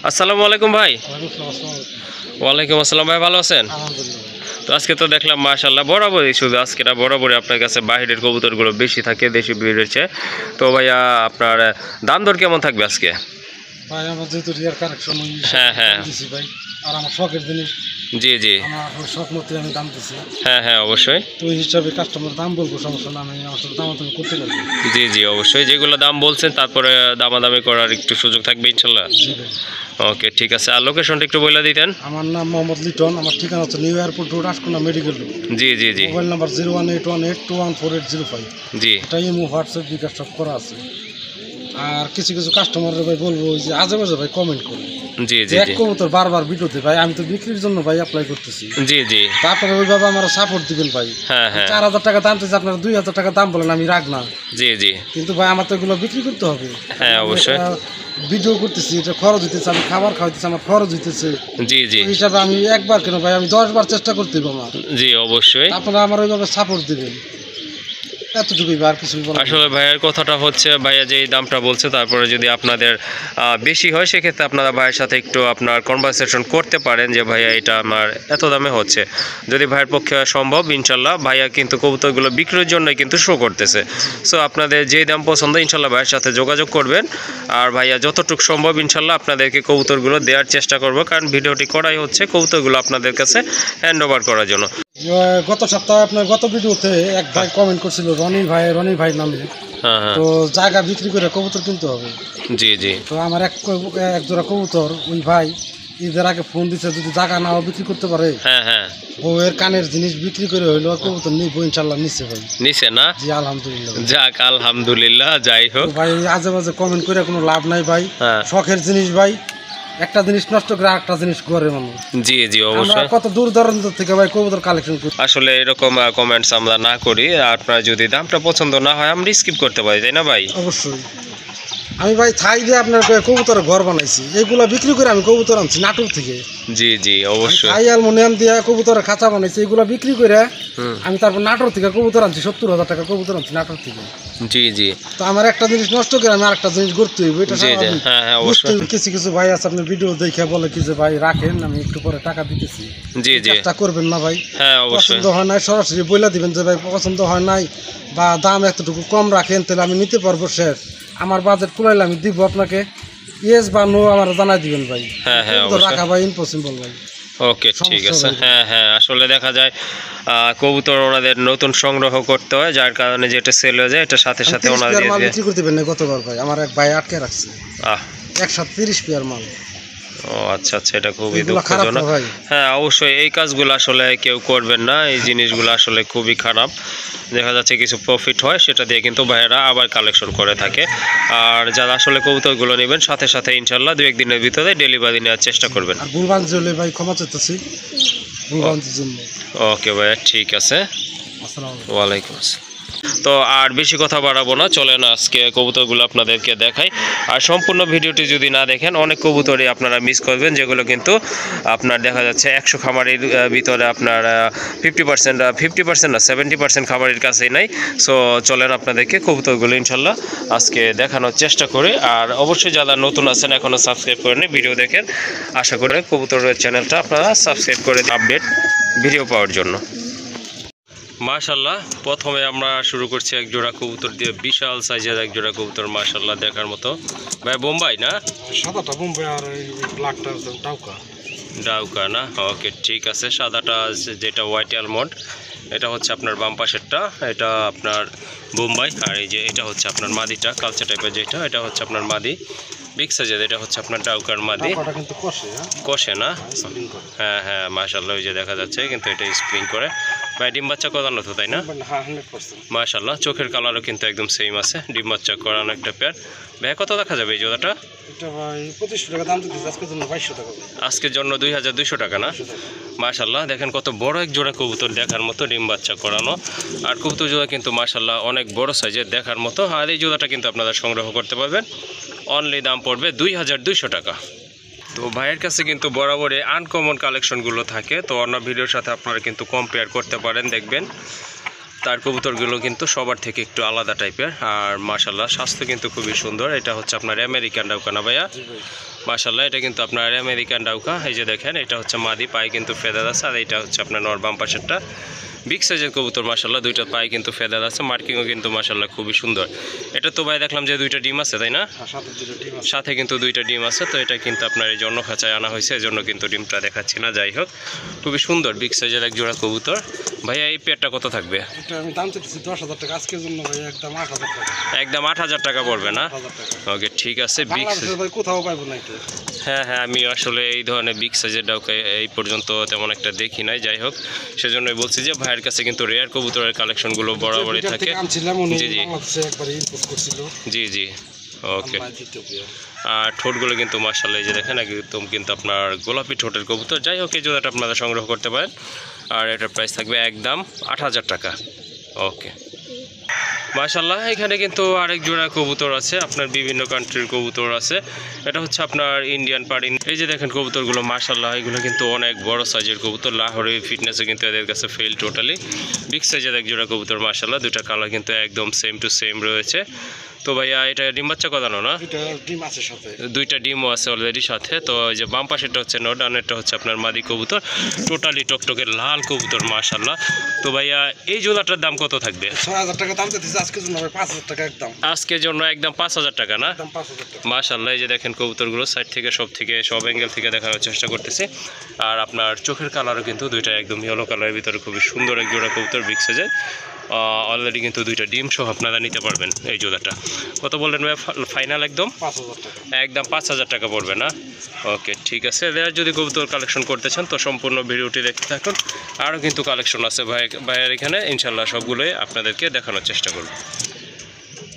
আসসালামু আলাইকুম ভাই। ওয়ালাইকুম আসসালাম ভাই, ভালো আছেন? তো আজকে তো দেখলাম মাশাআল্লাহ বরাবরই, শুধু আজকে না বরাবরই আপনার কাছে বাইরের কবুতরগুলো বেশি থাকে দেশি ব্রিডের চেয়ে। তো ভাইয়া আপনার দাম দর কেমন থাকবে আজকে? ভাই আমার যেহেতু রিয়ার কালেকশন হ্যাঁ দিছি ভাই, আর আমার শখের জিনিস, জি আমার শখ মতো আমি দাম দিছি। হ্যাঁ অবশ্যই। তো ওই হিসাবে কাস্টমার দাম বলবো, সমস্যা না, আমি আমার সাথে দামাদামি করতে পারবো। জি অবশ্যই, যেগুলো দাম বলছেন তারপরে দামাদামি করার একটু সুযোগ থাকবে ইনশাল্লাহ। জি ভাই। ওকে ঠিক আছে, আর লোকেশনটা একটু বলে দিতেন। আমার নাম মোহাম্মদ লিটন, আমার ঠিকানা হচ্ছে new airport road, Ashkona medical road. জি মোবাইল নাম্বার 01818214805। জি এটাই ইমো হোয়াটসঅ্যাপ বিকাশ সব করা আছে। আর কিছু কাস্টমারের ভাই বলবো ওই যে আজে বাজে ভাই কমেন্ট করে জি এক কবুতর বারবার ভিডিওতে, ভাই আমি তো বিক্রির জন্য ভাই অ্যাপ্লাই করতেছি। জি তারপরে ওইভাবে আমার সাপোর্ট দিবেন ভাই। হ্যাঁ 4000 টাকা দাম চাইছে, আপনারা 2000 টাকা দাম বলেন, আমি রাখ না। জি কিন্তু ভাই আমার তো এগুলো বিক্রি করতে হবে। হ্যাঁ অবশ্যই। ভিডিও করতেছি, এটা খরচ হইতেছে, আমি খাবার খাওয়াইতেছি, আমার খরচ হইতেছে। জি এই হিসাবে আমি একবার কেন ভাই, আমি 10 বার চেষ্টা করতে হবে আমার। জি অবশ্যই। আপনারা আমার ওইভাবে সাপোর্ট দিবেন, এতটুকুই, আর কিছু আসলে ভাইয়ের কথাটা হচ্ছে, ভাইয়া যে দামটা বলছে তারপরে যদি আপনাদের বেশি হয় সেক্ষেত্রে আপনারা ভাইয়ের সাথে একটু আপনার কনভারসেশন করতে পারেন যে ভাইয়া এটা আমার এত দামে হচ্ছে। যদি ভাইয়ের পক্ষে সম্ভব ইনশাল্লাহ, ভাইয়া কিন্তু কবুতরগুলো বিক্রির জন্যই কিন্তু শো করতেছে। সো আপনাদের যে দাম পছন্দ ইনশাল্লাহ ভাইয়ের সাথে যোগাযোগ করবেন, আর ভাইয়া যতটুকু সম্ভব ইনশাল্লাহ আপনাদেরকে কবুতরগুলো দেওয়ার চেষ্টা করবো, কারণ ভিডিওটি করাই হচ্ছে কবুতরগুলো আপনাদের কাছে হ্যান্ড ওভার করার জন্য। গত সপ্তাহে আপনার গত ভিডিওতে এক ভাই কমেন্ট করছিল, রনি ভাই নামে। তো জায়গা বিক্রি করে কবুতর কিনতে হবে। জি তো আমার এক জোড়া কবুতর ওই ভাই ঈদের আগে ফোন দিচ্ছে, যদি জায়গা নাও বিক্রি করতে পারে। বউয়ের কানের জিনিস বিক্রি করে হইলো কবুতর নিবো, ইনশাল্লাহ নিচ্ছে ভাই। নিচ্ছে না? জি আলহামদুলিল্লাহ। যাক আলহামদুলিল্লাহ। যাই হোক ভাই, আজে বাজে কমেন্ট করে কোনো লাভ নাই ভাই। শখের জিনিস ভাই, একটা জিনিস নষ্ট করে আরেকটা জিনিস করে মানুষ। জি অবশ্যই। কত দূর দূরান্ত থেকে ভাই কবুতর কালেকশন করি। আসলে এরকম কমেন্টস আমরা না করি, আপনার যদি দামটা পছন্দ না হয় আমরা স্কিপ করতে পারি, তাই না ভাই? অবশ্যই। আমি ভাই থাই দিয়ে আপনার কবুতরের ঘর বানাইছি, এগুলা বিক্রি করে আমি কবুতর আনছি নাটোর থেকে। জি অবশ্যই। থাই অ্যালুমিনিয়াম দিয়ে কবুতরের খাঁচা বানাইছি, এগুলা বিক্রি করে আমি তারপর নাটোর থেকে কবুতর আনছি, 70,000 টাকা কবুতর আনছি নাটোর থেকে। জি তো আমার একটা জিনিস নষ্ট করে আমি আরেকটা জিনিস করতে হইব, এটা হ্যাঁ অবশ্যই। কিছু ভাই আছে আপনার ভিডিও দেখে বলে কি যে ভাই রাখেন, আমি একটু পরে টাকা দিতেছি। জি চেষ্টা করবেন না ভাই। হ্যাঁ অবশ্যই। পছন্দ হয় নাই সরাসরি বলে দিবেন যে ভাই পছন্দ হয় নাই বা দাম এতটুকু কম রাখেন, তাহলে আমি নিতে পারবো। শেষ আমার বাজেট কুলাইলে আমি দিব আপনাকে, ইয়েস বা নো আমার জানাই দিবেন ভাই। হ্যাঁ রাখা ভাই ইম্পসিবল ভাই। ওকে ঠিক আছে। হ্যাঁ আসলে দেখা যায় কবুতর ওনাদের নতুন সংগ্রহ করতে হয়, যার কারণে যেটা সেল হয়ে যায় এটা সাথে সাথে ওনাদের মাল বিক্রি করতে পারেন না। গতবার ভাই আমার এক ভাই আটকে রাখছে একসাথে 30 পেয়ার মাল। ও আচ্ছা, এটা খুবই দুঃখজনক। হ্যাঁ অবশ্যই, এই কাজগুলো আসলে কেউ করবেন না, এই জিনিসগুলো আসলে খুবই খারাপ। দেখা যাচ্ছে কিছু প্রফিট হয়, সেটা দিয়ে কিন্তু ভাইয়েরা আবার কালেকশন করে থাকে। আর যারা আসলে কবুতরগুলো নেবেন সাথে সাথে ইনশাল্লাহ 2-1 দিনের ভিতরে ডেলিভারি নেওয়ার চেষ্টা করবেন। ভাই ক্ষমা চাইতেছি জন্য। ওকে ভাইয়া ঠিক আছে। ওয়ালাইকুম আসসালাম। তো আর বেশি কথা বাড়াবো না, চলেন আজকে কবুতরগুলো আপনাদেরকে দেখাই। আর সম্পূর্ণ ভিডিওটি যদি না দেখেন অনেক কবুতরই আপনারা মিস করবেন, যেগুলো কিন্তু আপনার দেখা যাচ্ছে 100 খামারের ভিতরে আপনার 50% না 70% খামারের কাছেই নাই। সো চলেন আপনাদেরকে কবুতরগুলো ইনশাল্লাহ আজকে দেখানোর চেষ্টা করি। আর অবশ্যই যারা নতুন আছেন এখনও সাবস্ক্রাইব করেন, ভিডিও দেখেন, আশা করি কবুতরের চ্যানেলটা আপনারা সাবস্ক্রাইব করে আপডেট ভিডিও পাওয়ার জন্য। মাশাল্লাহ, প্রথমে আমরা শুরু করছি এক জোড়া কবুতর দিয়ে, বিশাল সাইজের এক জোড়া কবুতর মাশাল্লাহ দেখার মতো। ভাই বোম্বাই না? সাদাটা বোম্বাই আর ব্ল্যাকটা ডাউকা না? ওকে ঠিক আছে। সাদাটা যেটা হোয়াইট আলমন্ড, এটা হচ্ছে আপনার বাম পাশেরটা, এটা আপনার বোম্বাই। আর এই যে এটা হচ্ছে আপনার মাদিটা কালচা টাইপের, যেটা এটা হচ্ছে আপনার মাদি বিগ সাইজের, এটা হচ্ছে আপনার ডাউকার মাদি। কষে না? হ্যাঁ মাশাল্লাহ, ওই যে দেখা যাচ্ছে কিন্তু এটা স্প্রিং করে। ভাই ডিম বাচ্চা করানো তো, তাই না? মাশাল্লাহ, চোখের কালারও কিন্তু একদম সেম আছে, ডিম বাচ্চা করানো একটা পেয়ার। ভাই কত দেখা যাবে এই জোড়াটা? আজকের জন্য 2200 টাকা না? মাশাল্লাহ, দেখেন কত বড় এক জোড়া কবুতর, দেখার মতো, ডিম বাচ্চা করানো। আর কবুতর জোড়া কিন্তু মাশাল্লাহ অনেক বড় সাইজের, দেখার মতো। আর এই জোড়াটা কিন্তু আপনারা সংগ্রহ করতে পারবেন, অনলি দাম পড়বে 2200 টাকা। তো ভাইয়ের কাছে কিন্তু বরাবরই আনকমন কালেকশনগুলো থাকে, তো অন্য ভিডিওর সাথে আপনারা কিন্তু কম্পেয়ার করতে পারেন, দেখবেন তার কবুতরগুলো কিন্তু সবার থেকে একটু আলাদা টাইপের। আর মাশাল্লাহ স্বাস্থ্য কিন্তু খুবই সুন্দর। এটা হচ্ছে আপনার আমেরিকান ডাউকা না ভাইয়া? মাশাআল্লাহ এটা কিন্তু আপনার আমেরিকান ডাউকা, এই যে দেখেন এটা হচ্ছে মাদি, পায়ে কিন্তু ফেদার আছে, আর এটা হচ্ছে আপনার নর বাম পাশেরটা বিগ সাইজের কবুতর মাশাআল্লাহ, দুইটা পায়ে কিন্তু ফেদার আছে, মার্কিংও কিন্তু মাশাআল্লাহ খুবই সুন্দর। এটা তো ভাই দেখলাম যে দুইটা ডিম আছে, তাই না? সাথে কিন্তু দুইটা ডিম আছে। তো এটা কিন্তু আপনার এই জন্য খাঁচায় আনা হয়েছে, এই জন্য কিন্তু ডিমটা দেখাচ্ছি না। যাই হোক খুবই সুন্দর বিগ সাইজের এক জোড়া কবুতর। ভাইয়া এই পেয়ারটা কত থাকবে? আমি দাম চাইছি 10,000 টাকা আজকের জন্য ভাই, একদম 8,000 টাকা। একদম 8,000 টাকা পড়বে না? ওকে ঠিক আছে। বিগ সাইজ ভাই কোথাও পাইবো না এটা। হ্যাঁ হ্যাঁ, আমি আসলে এই ধরনের বিগ সাইজের ডাউকা এই পর্যন্ত তেমন একটা দেখি নাই। যাই হোক সেজন্যই বলছি যে ভাইয়ের কাছে কিন্তু রেয়ার কবুতরের কালেকশনগুলো বরাবরই থাকে। জি জি জি জি ওকে। আর ঠোঁটগুলো কিন্তু মাশাআল্লাহ এই যে দেখেন একদম কিন্তু আপনার গোলাপি ঠোঁটের কবুতর। যাই হোক এই জোড়াটা আপনারা সংগ্রহ করতে পারেন, আর এটার প্রাইস থাকবে একদম 8,000 টাকা। ওকে মাশাআল্লাহ এখানে কিন্তু আরেক জোড়া কবুতর আছে, আপনার বিভিন্ন কান্ট্রির কবুতর আছে। এটা হচ্ছে আপনার ইন্ডিয়ান পাড়িন। এই যে দেখেন কবুতরগুলো মাশাআল্লাহ এগুলো কিন্তু অনেক বড় সাইজের কবুতর, লাহোরি ফিটনেসে কিন্তু এদের কাছে ফেল টোটালি। বিগ সাইজের এক জোড়া কবুতর মাশাআল্লাহ, দুটা কালার কিন্তু একদম সেম টু সেম রয়েছে। তো ভাইয়া এটা ডিম বাচ্চা করানো না? দুইটা ডিমও আছে অলরেডি সাথে। তো এই যে বাম পাশেরটা হচ্ছে নর, ডানেরটা হচ্ছে আপনার মাদি কবুতর, টোটালি টকটকের লাল কবুতর মাশাআল্লাহ। তো ভাইয়া এই জোড়াটার দাম কত থাকবে? 6,000 টাকা দাম চাইছি আজকের জন্য, 5,000 টাকা একদম। আজকের জন্য একদম 5,000 টাকা না? মাশাআল্লাহ এই যে দেখেন কবুতরগুলো সাইড থেকে সব অ্যাঙ্গেল থেকে দেখানোর চেষ্টা করতেছি। আর আপনার চোখের কালারও কিন্তু দুইটা একদম ইয়েলো কালারের ভিতরে খুবই সুন্দর এক জোড়া কবুতর বিগ সাইজের। অলরেডি কিন্তু দুইটা ডিম সহ আপনারা নিতে পারবেন। এই জোড়াটা কত বললেন ভাই ফাইনাল? একদম 5,000 টাকা। একদম 5,000 টাকা পড়বে না? ওকে ঠিক আছে। এদের যদি কবুতর কালেকশন করতে চান তো সম্পূর্ণ ভিডিওটি দেখতে থাকুন, আরও কিন্তু কালেকশন আছে ভাইয়ের এখানে, ইনশাল্লাহ সবগুলোই আপনাদেরকে দেখানোর চেষ্টা করব।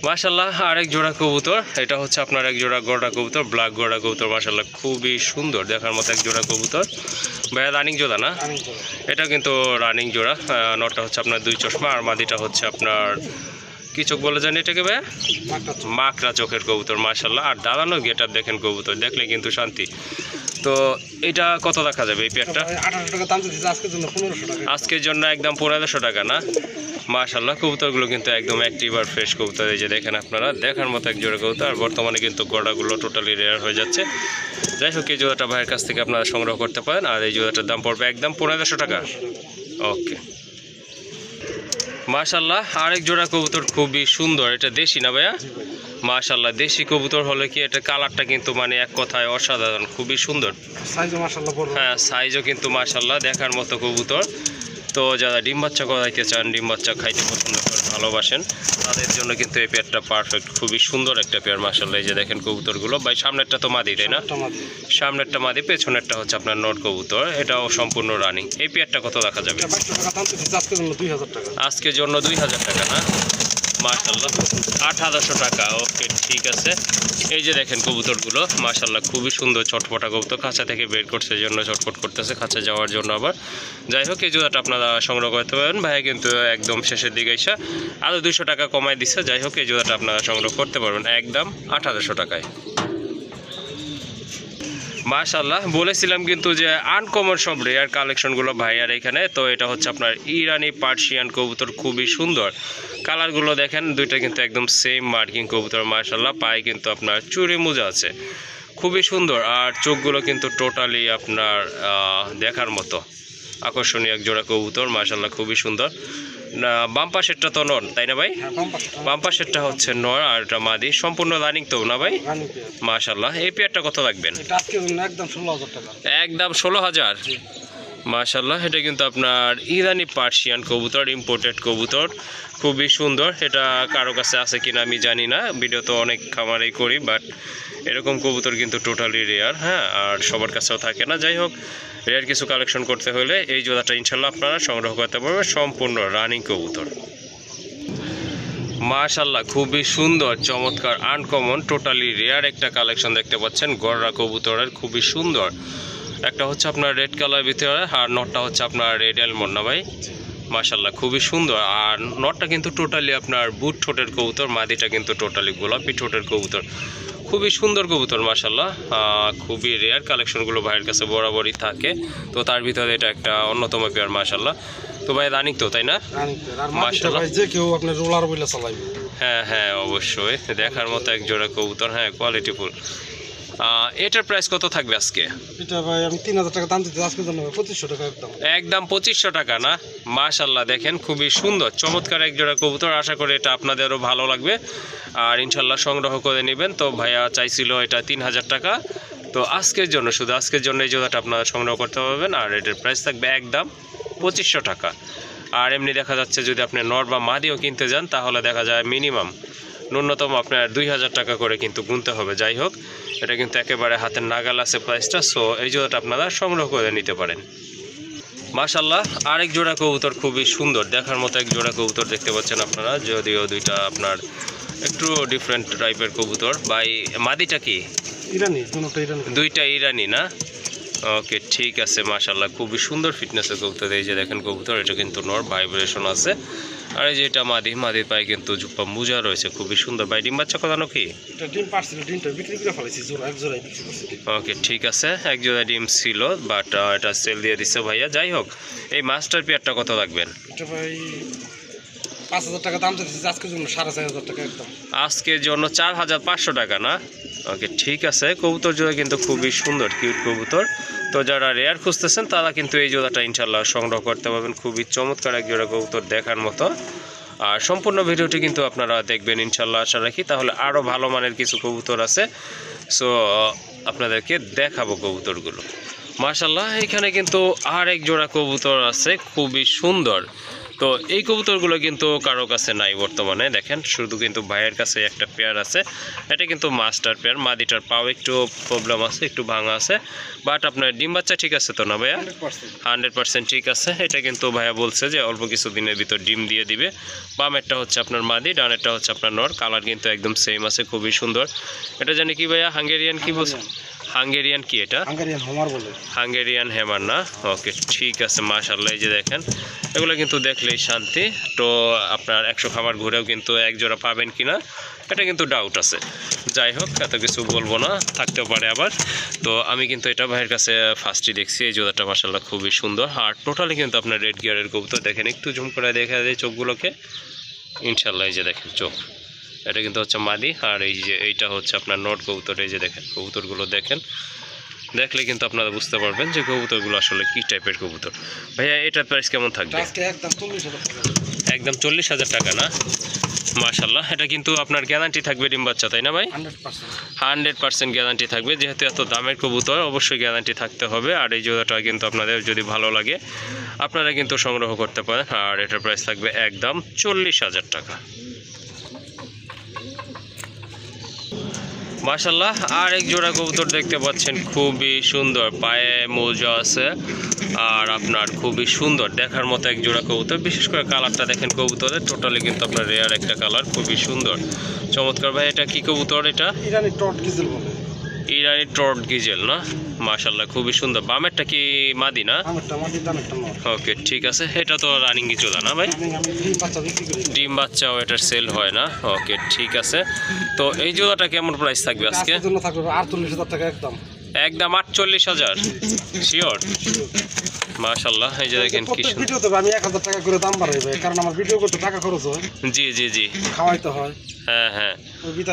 মাশাআল্লাহ আরেক জোড়া কবুতর, এটা হচ্ছে আপনার এক জোড়া গড়া কবুতর, ব্ল্যাক গড়া কবুতর মাশাআল্লাহ খুবই সুন্দর দেখার মতো এক জোড়া কবুতর। ভাইয়া রানিং জোড়া না? এটা কিন্তু রানিং জোড়া। নটটা হচ্ছে আপনার দুই চশমা, আর মাদিটা হচ্ছে আপনার কি চোখ বলে জানি এটাকে ভাইয়া? মাকড়া চোখের কবুতর মাশাআল্লাহ। আর দাঁড়ানো গেটআপ দেখেন কবুতর, দেখলে কিন্তু শান্তি। তো এটা কত দেখা যাবে এই পেয়ারটা? 1800 টাকা দাম চাইছি আজকের জন্য, 1500 টাকা। আজকের জন্য একদম 1500 টাকা না? মাশাআল্লাহ কবুতরগুলো কিন্তু একদম অ্যাক্টিভ আর ফ্রেশ কবুতর। এই যে দেখেন আপনারা দেখার মতো এক জোড়া কবুতর। আর বর্তমানে কিন্তু গড়াগুলো টোটালি রেয়ার হয়ে যাচ্ছে। যাই হোক এই জোড়াটা ভাইয়ের কাছ থেকে আপনারা সংগ্রহ করতে পারেন, আর এই জোড়াটার দাম পড়বে একদম 1500 টাকা। ওকে মাশাআল্লাহ আরেক জোড়া কবুতর খুবই সুন্দর, এটা দেশি না ভাইয়া? মাশাআল্লাহ দেশি কবুতর হলে কি এটা কালারটা কিন্তু মানে এক কথায় অসাধারণ, খুবই সুন্দর। হ্যাঁ সাইজও কিন্তু মাশাআল্লাহ দেখার মতো কবুতর। তো যারা ডিম বাচ্চা করাইতে চান, ডিম বাচ্চা খাইতে পছন্দ করেন, ভালোবাসেন, তাদের জন্য কিন্তু এই পেয়ারটা পারফেক্ট, খুবই সুন্দর একটা পেয়ার মাশাআল্লাহ। এই যে দেখেন কবুতরগুলো ভাই, সামনেরটা তো মাদি তাই না? সামনেরটা মাদি, পেছনেরটা হচ্ছে আপনার নট কবুতর, এটাও সম্পূর্ণ রানিং। এই পেয়ারটা কত রাখা যাবে? আজকের জন্য 2,000 টাকা না? মাশাআল্লাহ 8,000 টাকা। ওকে ঠিক আছে। এই যে দেখেন কবুতরগুলো মাশাআল্লাহ খুবই সুন্দর চটপটা কবুতর, খাঁচা থেকে বের করছে জন্য চটপট করতেছে, খাঁচা যাওয়ার জন্য আবার। যাই হোক এই জোড়াটা আপনারা সংগ্রহ করতে পারেন। ভাইয়া কিন্তু একদম শেষের দিকে এসে আরও 200 টাকা কমায় দিচ্ছে। যাই হোক এই জোড়াটা আপনারা সংগ্রহ করতে পারবেন একদম 8,000 টাকায়। মাশাআল্লাহ বলেছিলাম কিন্তু যে আনকমন সব রেয়ার কালেকশনগুলো ভাইয়ার এখানে। তো এটা হচ্ছে আপনার ইরানি পার্সিয়ান কবুতর, খুবই সুন্দর কালারগুলো দেখেন, দুইটা কিন্তু একদম সেম মার্কিং কবুতর মাশাআল্লাহ। পায়ে কিন্তু আপনার চুড়ি মোজা আছে, খুবই সুন্দর। আর চোখগুলো কিন্তু টোটালি আপনার দেখার মতো আকর্ষণীয় এক জোড়া কবুতর মাশাআল্লাহ, খুবই সুন্দর। বাম পাশেরটা তো নর তাই না ভাই? বাম পাশেরটা হচ্ছে নর, আর এটা মাদি, সম্পূর্ণ রানিং তো না ভাই? মাশাআল্লাহ এই পেয়ারটা কত রাখবেন? একদম 16,000। মাশাআল্লাহ এটা কিন্তু আপনার ইরানি পার্সিয়ান কবুতর, ইম্পোর্টেড কবুতর, খুবই সুন্দর। এটা কারো কাছে আছে কিনা আমি জানি না, ভিডিও তো অনেক খামারেই করি, বাট এরকম কবুতর কিন্তু টোটালি রেয়ার। হ্যাঁ আর সবার কাছেও থাকে না। যাই হোক রেয়ার কিছু কালেকশন করতে হলে এই জোড়াটা ইনশাল্লাহ আপনারা সংগ্রহ করতে পারবেন, সম্পূর্ণ রানিং কবুতর মাশাআল্লাহ, খুবই সুন্দর চমৎকার আনকমন টোটালি রেয়ার একটা কালেকশন দেখতে পাচ্ছেন গড়রা কবুতরের, খুবই সুন্দর। একটা হচ্ছে আপনার রেড কালার ভিতরে, আর নটটা হচ্ছে আপনার রেড অ্যালমন্ড না ভাই? মাশাআল্লাহ খুবই সুন্দর। আর নটটা কিন্তু টোটালি আপনার বুট ঠোঁটের কবুতর, মাদিটা কিন্তু টোটালি গোলাপি ঠোঁটের কবুতর, খুবই সুন্দর কবুতর মাশাআল্লাহ। খুবই রেয়ার কালেকশনগুলো ভাইয়ের কাছে বরাবরই থাকে, তো তার ভিতরে এটা একটা অন্যতম পেয়ার মাশাআল্লাহ। তো ভাই রানিং তো তাই না? মাশাআল্লাহ হ্যাঁ হ্যাঁ অবশ্যই দেখার মতো এক জোড়া কবুতর, হ্যাঁ কোয়ালিটিফুল। এটার প্রাইস কত থাকবে আজকে? এটা ভাই আমি 3000 টাকা দাম দিতে আজকের জন্য 2500 টাকা একদম। একদম 2500 টাকা না? মাশাআল্লাহ, দেখেন খুবই সুন্দর চমৎকার এক জোড়া কবুতর। আশা করি এটা আপনাদেরও ভালো লাগবে আর ইনশাল্লাহ সংগ্রহ করে নেবেন। তো ভাইয়া চাইছিল এটা 3000 টাকা, তো আজকের জন্য শুধু আজকের জন্য এই জোড়াটা আপনারা সংগ্রহ করতে পারবেন আর এটার প্রাইস থাকবে একদম 2500 টাকা। আর এমনি দেখা যাচ্ছে যদি আপনি নর বা মাদিও কিনতে যান তাহলে দেখা যায় মিনিমাম ন্যূনতম আপনার 2000 টাকা করে কিন্তু গুনতে হবে। যাই হোক, এটা কিন্তু একেবারে হাতের নাগাল আছে প্রাইসটা। সো এই জোড়াটা আপনারা সংগ্রহ করে নিতে পারেন। মাশাআল্লাহ, আরেক জোড়া কবুতর খুবই সুন্দর দেখার মতো এক জোড়া কবুতর দেখতে পাচ্ছেন আপনারা, যদিও দুইটা আপনার একটু ডিফারেন্ট টাইপের কবুতর। ভাই মাদিটা কি ইরানি? দুটোটা ইরানি। দুইটা ইরানি না? ওকে, ঠিক আছে। মাশাআল্লাহ, খুবই সুন্দর ফিটনেসের কবুতর। এই যে দেখেন কবুতর, এটা কিন্তু নর, ভাইব্রেশন আছে। আর এই যে এটা মাদির পায়ে কিন্তু জুপ্পা মুজা রয়েছে, খুবই সুন্দর। ভাই ডিম বাচ্চা করানো কি? এটা ডিম পারছিল, ডিমটা বিক্রি করে ফেলেছি, জোড়া এক জোড়াই বিক্রি করছি। ওকে, ঠিক আছে, এক জোড়া ডিম ছিল বাট এটা সেল দিয়ে দিচ্ছে ভাইয়া। যাই হোক, এই মাস্টার পেয়ারটা কত রাখবেন? এটা ভাই 5000 টাকা দাম দিতেছি আজকের জন্য, 4500 টাকা একদম। আজকের জন্য 4500 টাকা না? ওকে, ঠিক আছে। কবুতর জোড়া কিন্তু খুবই সুন্দর, কিউট কবুতর। তো যারা রেয়ার খুঁজতেছেন তারা কিন্তু এই জোড়াটা ইনশাল্লাহ সংগ্রহ করতে পারবেন। খুবই চমৎকার এক জোড়া কবুতর দেখার মতো। আর সম্পূর্ণ ভিডিওটি কিন্তু আপনারা দেখবেন ইনশাল্লাহ, আশা রাখি। তাহলে আরও ভালো মানের কিছু কবুতর আছে, সো আপনাদেরকে দেখাবো কবুতরগুলো। মাশাল্লাহ, এখানে কিন্তু আর এক জোড়া কবুতর আছে খুবই সুন্দর। তো এই কবুতরগুলো কিন্তু কারো কাছে নাই বর্তমানে, দেখেন শুধু কিন্তু ভাইয়ের কাছে একটা পেয়ার আছে। এটা কিন্তু মাস্টার পেয়ার, মাদিটার পাও একটু প্রবলেম আছে, একটু ভাঙা আছে, বাট আপনার ডিম বাচ্চা ঠিক আছে তো না ভাইয়া? 100% ঠিক আছে। এটা কিন্তু ভাইয়া বলছে যে অল্প কিছু দিনের ভিতর ডিম দিয়ে দিবে। বামেরটা হচ্ছে আপনার মাদি, ডানেরটা হচ্ছে আপনার নর। কালার কিন্তু একদম সেম আছে, খুবই সুন্দর। এটা জানি কি ভাইয়া, হাঙ্গেরিয়ান কি বলছে? হাঙ্গেরিয়ান কি এটা? হাঙ্গেরিয়ান হ্যামার বলে। হাঙ্গেরিয়ান হ্যামার না? ওকে, ঠিক আছে। মাশাআল্লাহ, এই যে দেখেন এগুলো কিন্তু দেখলেই শান্তি। তো আপনার 100 খামার ঘুরেও কিন্তু এক জোড়া পাবেন কিনা এটা কিন্তু ডাউট আছে। যাই হোক, এত কিছু বলবো না, থাকতেও পারে আবার। তো আমি কিন্তু এটা ভাইয়ের কাছে ফার্স্টই দেখছি। এই জোড়াটা মাশাআল্লাহ খুবই সুন্দর। আর টোটালি কিন্তু আপনার রেড গিয়ারের কবুতর। দেখেন একটু জুম করে দেখা যায় চোখগুলোকে, ইনশাল্লাহ। এই যে দেখেন চোখ, এটা কিন্তু হচ্ছে মাদি। আর এই যে এইটা হচ্ছে আপনার নট কবুতর। এই যে দেখেন কবুতরগুলো দেখেন, দেখলে কিন্তু আপনারা বুঝতে পারবেন যে কবুতরগুলো আসলে কি টাইপের কবুতর। ভাইয়া এটার প্রাইস কেমন থাকবে? একদম 40,000 টাকা না? মাশাআল্লাহ, এটা কিন্তু আপনার গ্যারান্টি থাকবে ডিম বাচ্চা, তাই না ভাই? 100% গ্যারান্টি থাকবে। যেহেতু এত দামের কবুতর, অবশ্যই গ্যারান্টি থাকতে হবে। আর এই জোড়াটা কিন্তু আপনাদের যদি ভালো লাগে আপনারা কিন্তু সংগ্রহ করতে পারেন। আর এটার প্রাইস থাকবে একদম 40,000 টাকা। মাশাআল্লাহ, আর এক জোড়া কবুতর দেখতে পাচ্ছেন, খুবই সুন্দর, পায়ে মোজা আছে আর আপনার খুবই সুন্দর দেখার মতো এক জোড়া কবুতর। বিশেষ করে কালারটা দেখেন কবুতরের, টোটালি কিন্তু আপনার রেয়ার একটা কালার, খুবই সুন্দর চমৎকার। ভাই এটা কি কবুতর? এটা ইরানি টট গিজেল বলে। ইরানি টট গিজেল না? মাশাআল্লাহ, খুবই সুন্দর। বামেরটা কি মাদি না? ওকে, ঠিক আছে। এটা তো রানিং জোড়া না ভাই? ডিম বাচ্চাও এটার সেল হয় না? ওকে, ঠিক আছে। তো এই জোড়াটা কেমন প্রাইস থাকবে আজকে? 48,000 টাকা একদম। একদম 48,000 শিওর? মাশাআল্লাহ, এই যে দেখেন কি সুন্দর। ভিডিওতে আমি 1000 টাকা করে দাম বাড়াইবে, কারণ আমার ভিডিও করতে টাকা খরচ হয়। জি জি জি, খাওয়াইতে হয়। হ্যাঁ হ্যাঁ,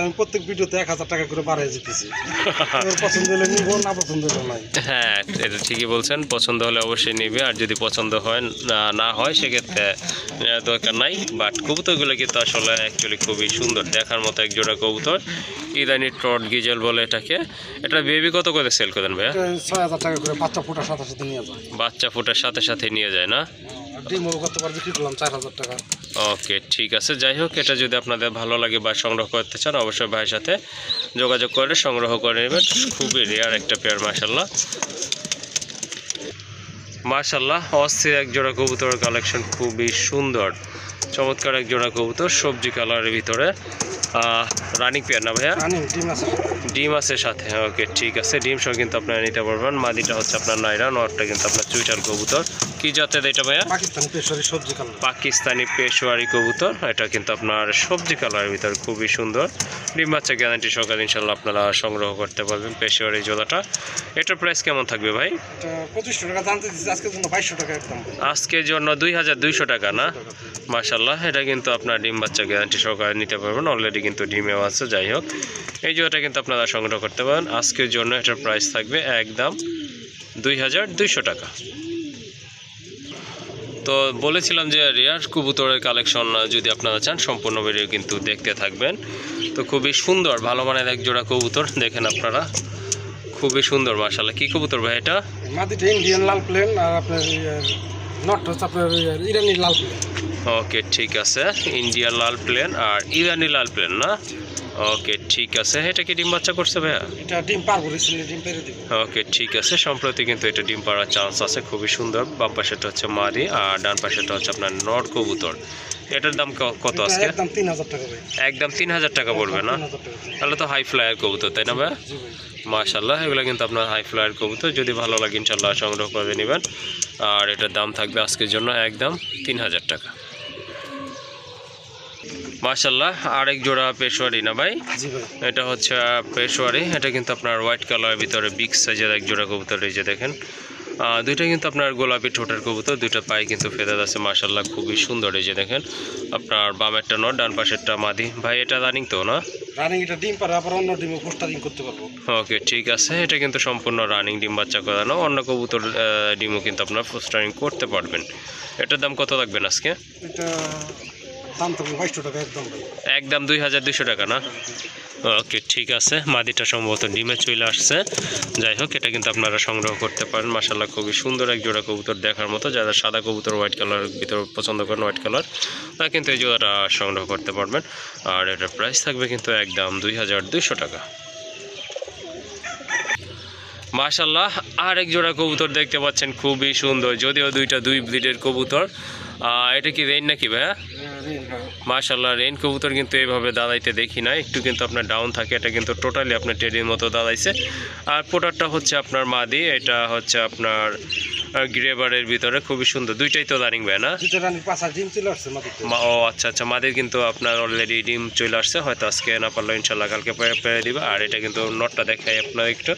আমি প্রত্যেক ভিডিওতে 1000 টাকা করে বাড়াই যেতেছি। পছন্দ হলে নিব, না পছন্দ হলে নাই। হ্যাঁ, এটা ঠিকই বলছেন। পছন্দ হলে অবশ্যই নিবে, আর যদি পছন্দ হয় না হয় সেক্ষেত্রে দরকার নাই। বাট কবুতরগুলো কিন্তু আসলে অ্যাকচুয়ালি খুবই সুন্দর দেখার মতো এক জোড়া কবুতর। ইরানি ট্রট গিজেল বলে এটাকে। এটা বেবি কত করে সেল করেন ভাইয়া? 6000 টাকা করে। বাচ্চা ফোটার সাথে সাথে নিয়ে যায়। বাচ্চা ফোটার সাথে সাথে নিয়ে যায় না? ডিমও করতে পারবে, বিক্রি করলাম 4000 টাকা। ওকে, ঠিক আছে। যাই হোক, এটা যদি আপনাদের ভালো লাগে বা সংগ্রহ করতে চান অবশ্যই ভাইয়ের সাথে যোগাযোগ করে সংগ্রহ করে নেবেন। খুবই রেয়ার একটা পেয়ার। মাশাআল্লাহ মাশাআল্লাহ, অস্থির এক জোড়া কবুতরের কালেকশন, খুবই সুন্দর চমৎকার এক জোড়া কবুতর, সবজি কালারের ভিতরে। রানিং পেয়ার না ভাইয়া? ডিম আছে সাথে। ওকে, ঠিক আছে। ডিম সহ কিন্তু আপনারা নিতে পারবেন। মাদিটা হচ্ছে আপনার নাইরা, নরটা কিন্তু আপনার চুইটাল কবুতর। কি জাতের এটা ভাইয়া? পাকিস্তানি পেশোয়ারি সবজি কালার। পাকিস্তানি পেশোয়ারি কবুতর। এটা কিন্তু আপনার সবজি কালারের ভিতর, খুবই সুন্দর। ডিম বাচ্চা গ্যারান্টি সহকারে ইনশাল্লাহ আপনারা সংগ্রহ করতে পারবেন পেশোয়ারি জোড়াটা। এটার প্রাইস কেমন থাকবে ভাই? 2500 টাকা দাম দিচ্ছি আজকের জন্য, 2200 টাকা একদম। আজকের জন্য 2200 টাকা না? মাশাআল্লাহ, এটা কিন্তু আপনার ডিম বাচ্চা গ্যারান্টি সহকারে নিতে পারবেন। অলরেডি কিন্তু ডিমেও আছে। যাই হোক, এই জোড়াটা কিন্তু আপনারা আপনারা সংগ্রহ করতে পারেন। আজকের জন্য এটার প্রাইস থাকবে একদম 2200 টাকা। তো বলেছিলাম যে রেয়ার কবুতরের কালেকশন যদি আপনারা চান সম্পূর্ণ ভিডিও কিন্তু দেখতে থাকবেন। তো খুবই সুন্দর ভালো মানের এক জোড়া কবুতর দেখেন আপনারা, খুবই সুন্দর মাশাআল্লাহ। কি কবুতর ভাই এটা? মাদিটা ইন্ডিয়ান লাল প্লেন আর আপনার নট হচ্ছে আপনার ইরানি লাল প্লেন। ওকে ঠিক আছে, ইন্ডিয়ান লাল প্লেন আর ইরানি লাল প্লেন না? ওকে ঠিক আছে। এটা কি ডিম বাচ্চা করছে ভাইয়া? এটা ডিম পারবো, রিসেন্টলি ডিম পেরে দিবে। ওকে ঠিক আছে, সম্প্রতি কিন্তু এটা ডিম পাড়ার চান্স আছে। খুবই সুন্দর। বাম পাশেটা হচ্ছে মাদি আর ডান পাশেটা হচ্ছে আপনার নর কবুতর। এটার দাম কত আজকে? একদম 3000 টাকা ভাই। একদম 3000 টাকা পড়বে না? তাহলে তো হাই ফ্লায়ার কবুতর তাই না ভাইয়া? মাশাআল্লাহ, এগুলো কিন্তু আপনার হাই ফ্লায়ার কবুতর। যদি ভালো লাগে ইনশাআল্লাহ সংগ্রহ করে নেবেন। আর এটার দাম থাকবে আজকের জন্য একদম 3000 টাকা। মাশাআল্লাহ, আরেক জোড়া পেশোয়ারি না ভাই? জি ভাই। এটা হচ্ছে পেশোয়ারি। এটা কিন্তু আপনার হোয়াইট কালারের ভিতরে বিগ সাইজের এক জোড়া কবুতর। এই যে দেখেন দুইটা কিন্তু আপনার গোলাপি ঠোঁটের কবুতর, দুইটা পায়ে কিন্তু ফেদার আছে মাশাআল্লাহ, খুবই সুন্দর। এই যে দেখেন আপনার বামেরটা নর, ডান পাশেরটা মাদি। ভাই এটা রানিং তো না? রানিং, এটা ডিম পারে আবার অন্য ডিমও পোস্টারিং করতে পারবো। ওকে ঠিক আছে, এটা কিন্তু সম্পূর্ণ রানিং ডিম বাচ্চা করানো। অন্য কবুতর ডিমও কিন্তু আপনার পোস্টারিং করতে পারবেন। এটার দাম কত রাখবেন আজকে? এটা দাম তো 2200 টাকা একদম ভাই। একদম 2200 টাকা না? ওকে ঠিক আছে। মাদিটা সম্ভবত ডিমে চলে আসছে। যাই হোক, এটা কিন্তু আপনারা সংগ্রহ করতে পারেন। মাশাআল্লাহ খুবই সুন্দর এক জোড়া কবুতর দেখার মতো। যারা সাদা কবুতর হোয়াইট কালার ভিতর পছন্দ করেন, হোয়াইট কালার, তারা কিন্তু এই জোড়াটা সংগ্রহ করতে পারবেন। আর এটার প্রাইস থাকবে কিন্তু একদম 2200 টাকা। মাশাআল্লাহ, আরেক জোড়া কবুতর দেখতে পাচ্ছেন, খুবই সুন্দর। যদিও দুই ব্রিডের কবুতর। এটা কি রেইন নাকি ভাইয়া? মাশাআল্লাহ, রেইন কবুতর কিন্তু এইভাবে দাঁড়াইতে দেখি না, একটু কিন্তু আপনার ডাউন থাকে। এটা কিন্তু টোটালি আপনার টেডির মতো দাঁড়াইছে। আর পোটারটা হচ্ছে আপনার মাদি, এটা হচ্ছে আপনার গ্রেবারের ভিতরে। খুবই সুন্দর। দুইটাই তো রানিং ভাই না? ও আচ্ছা আচ্ছা, মাদির কিন্তু আপনার অলরেডি ডিম চলে আসছে, হয়তো আজকে না পারলে ইনশাল্লাহ কালকে পেরে দিবে। আর এটা কিন্তু নটটা দেখাই আপনার একটু।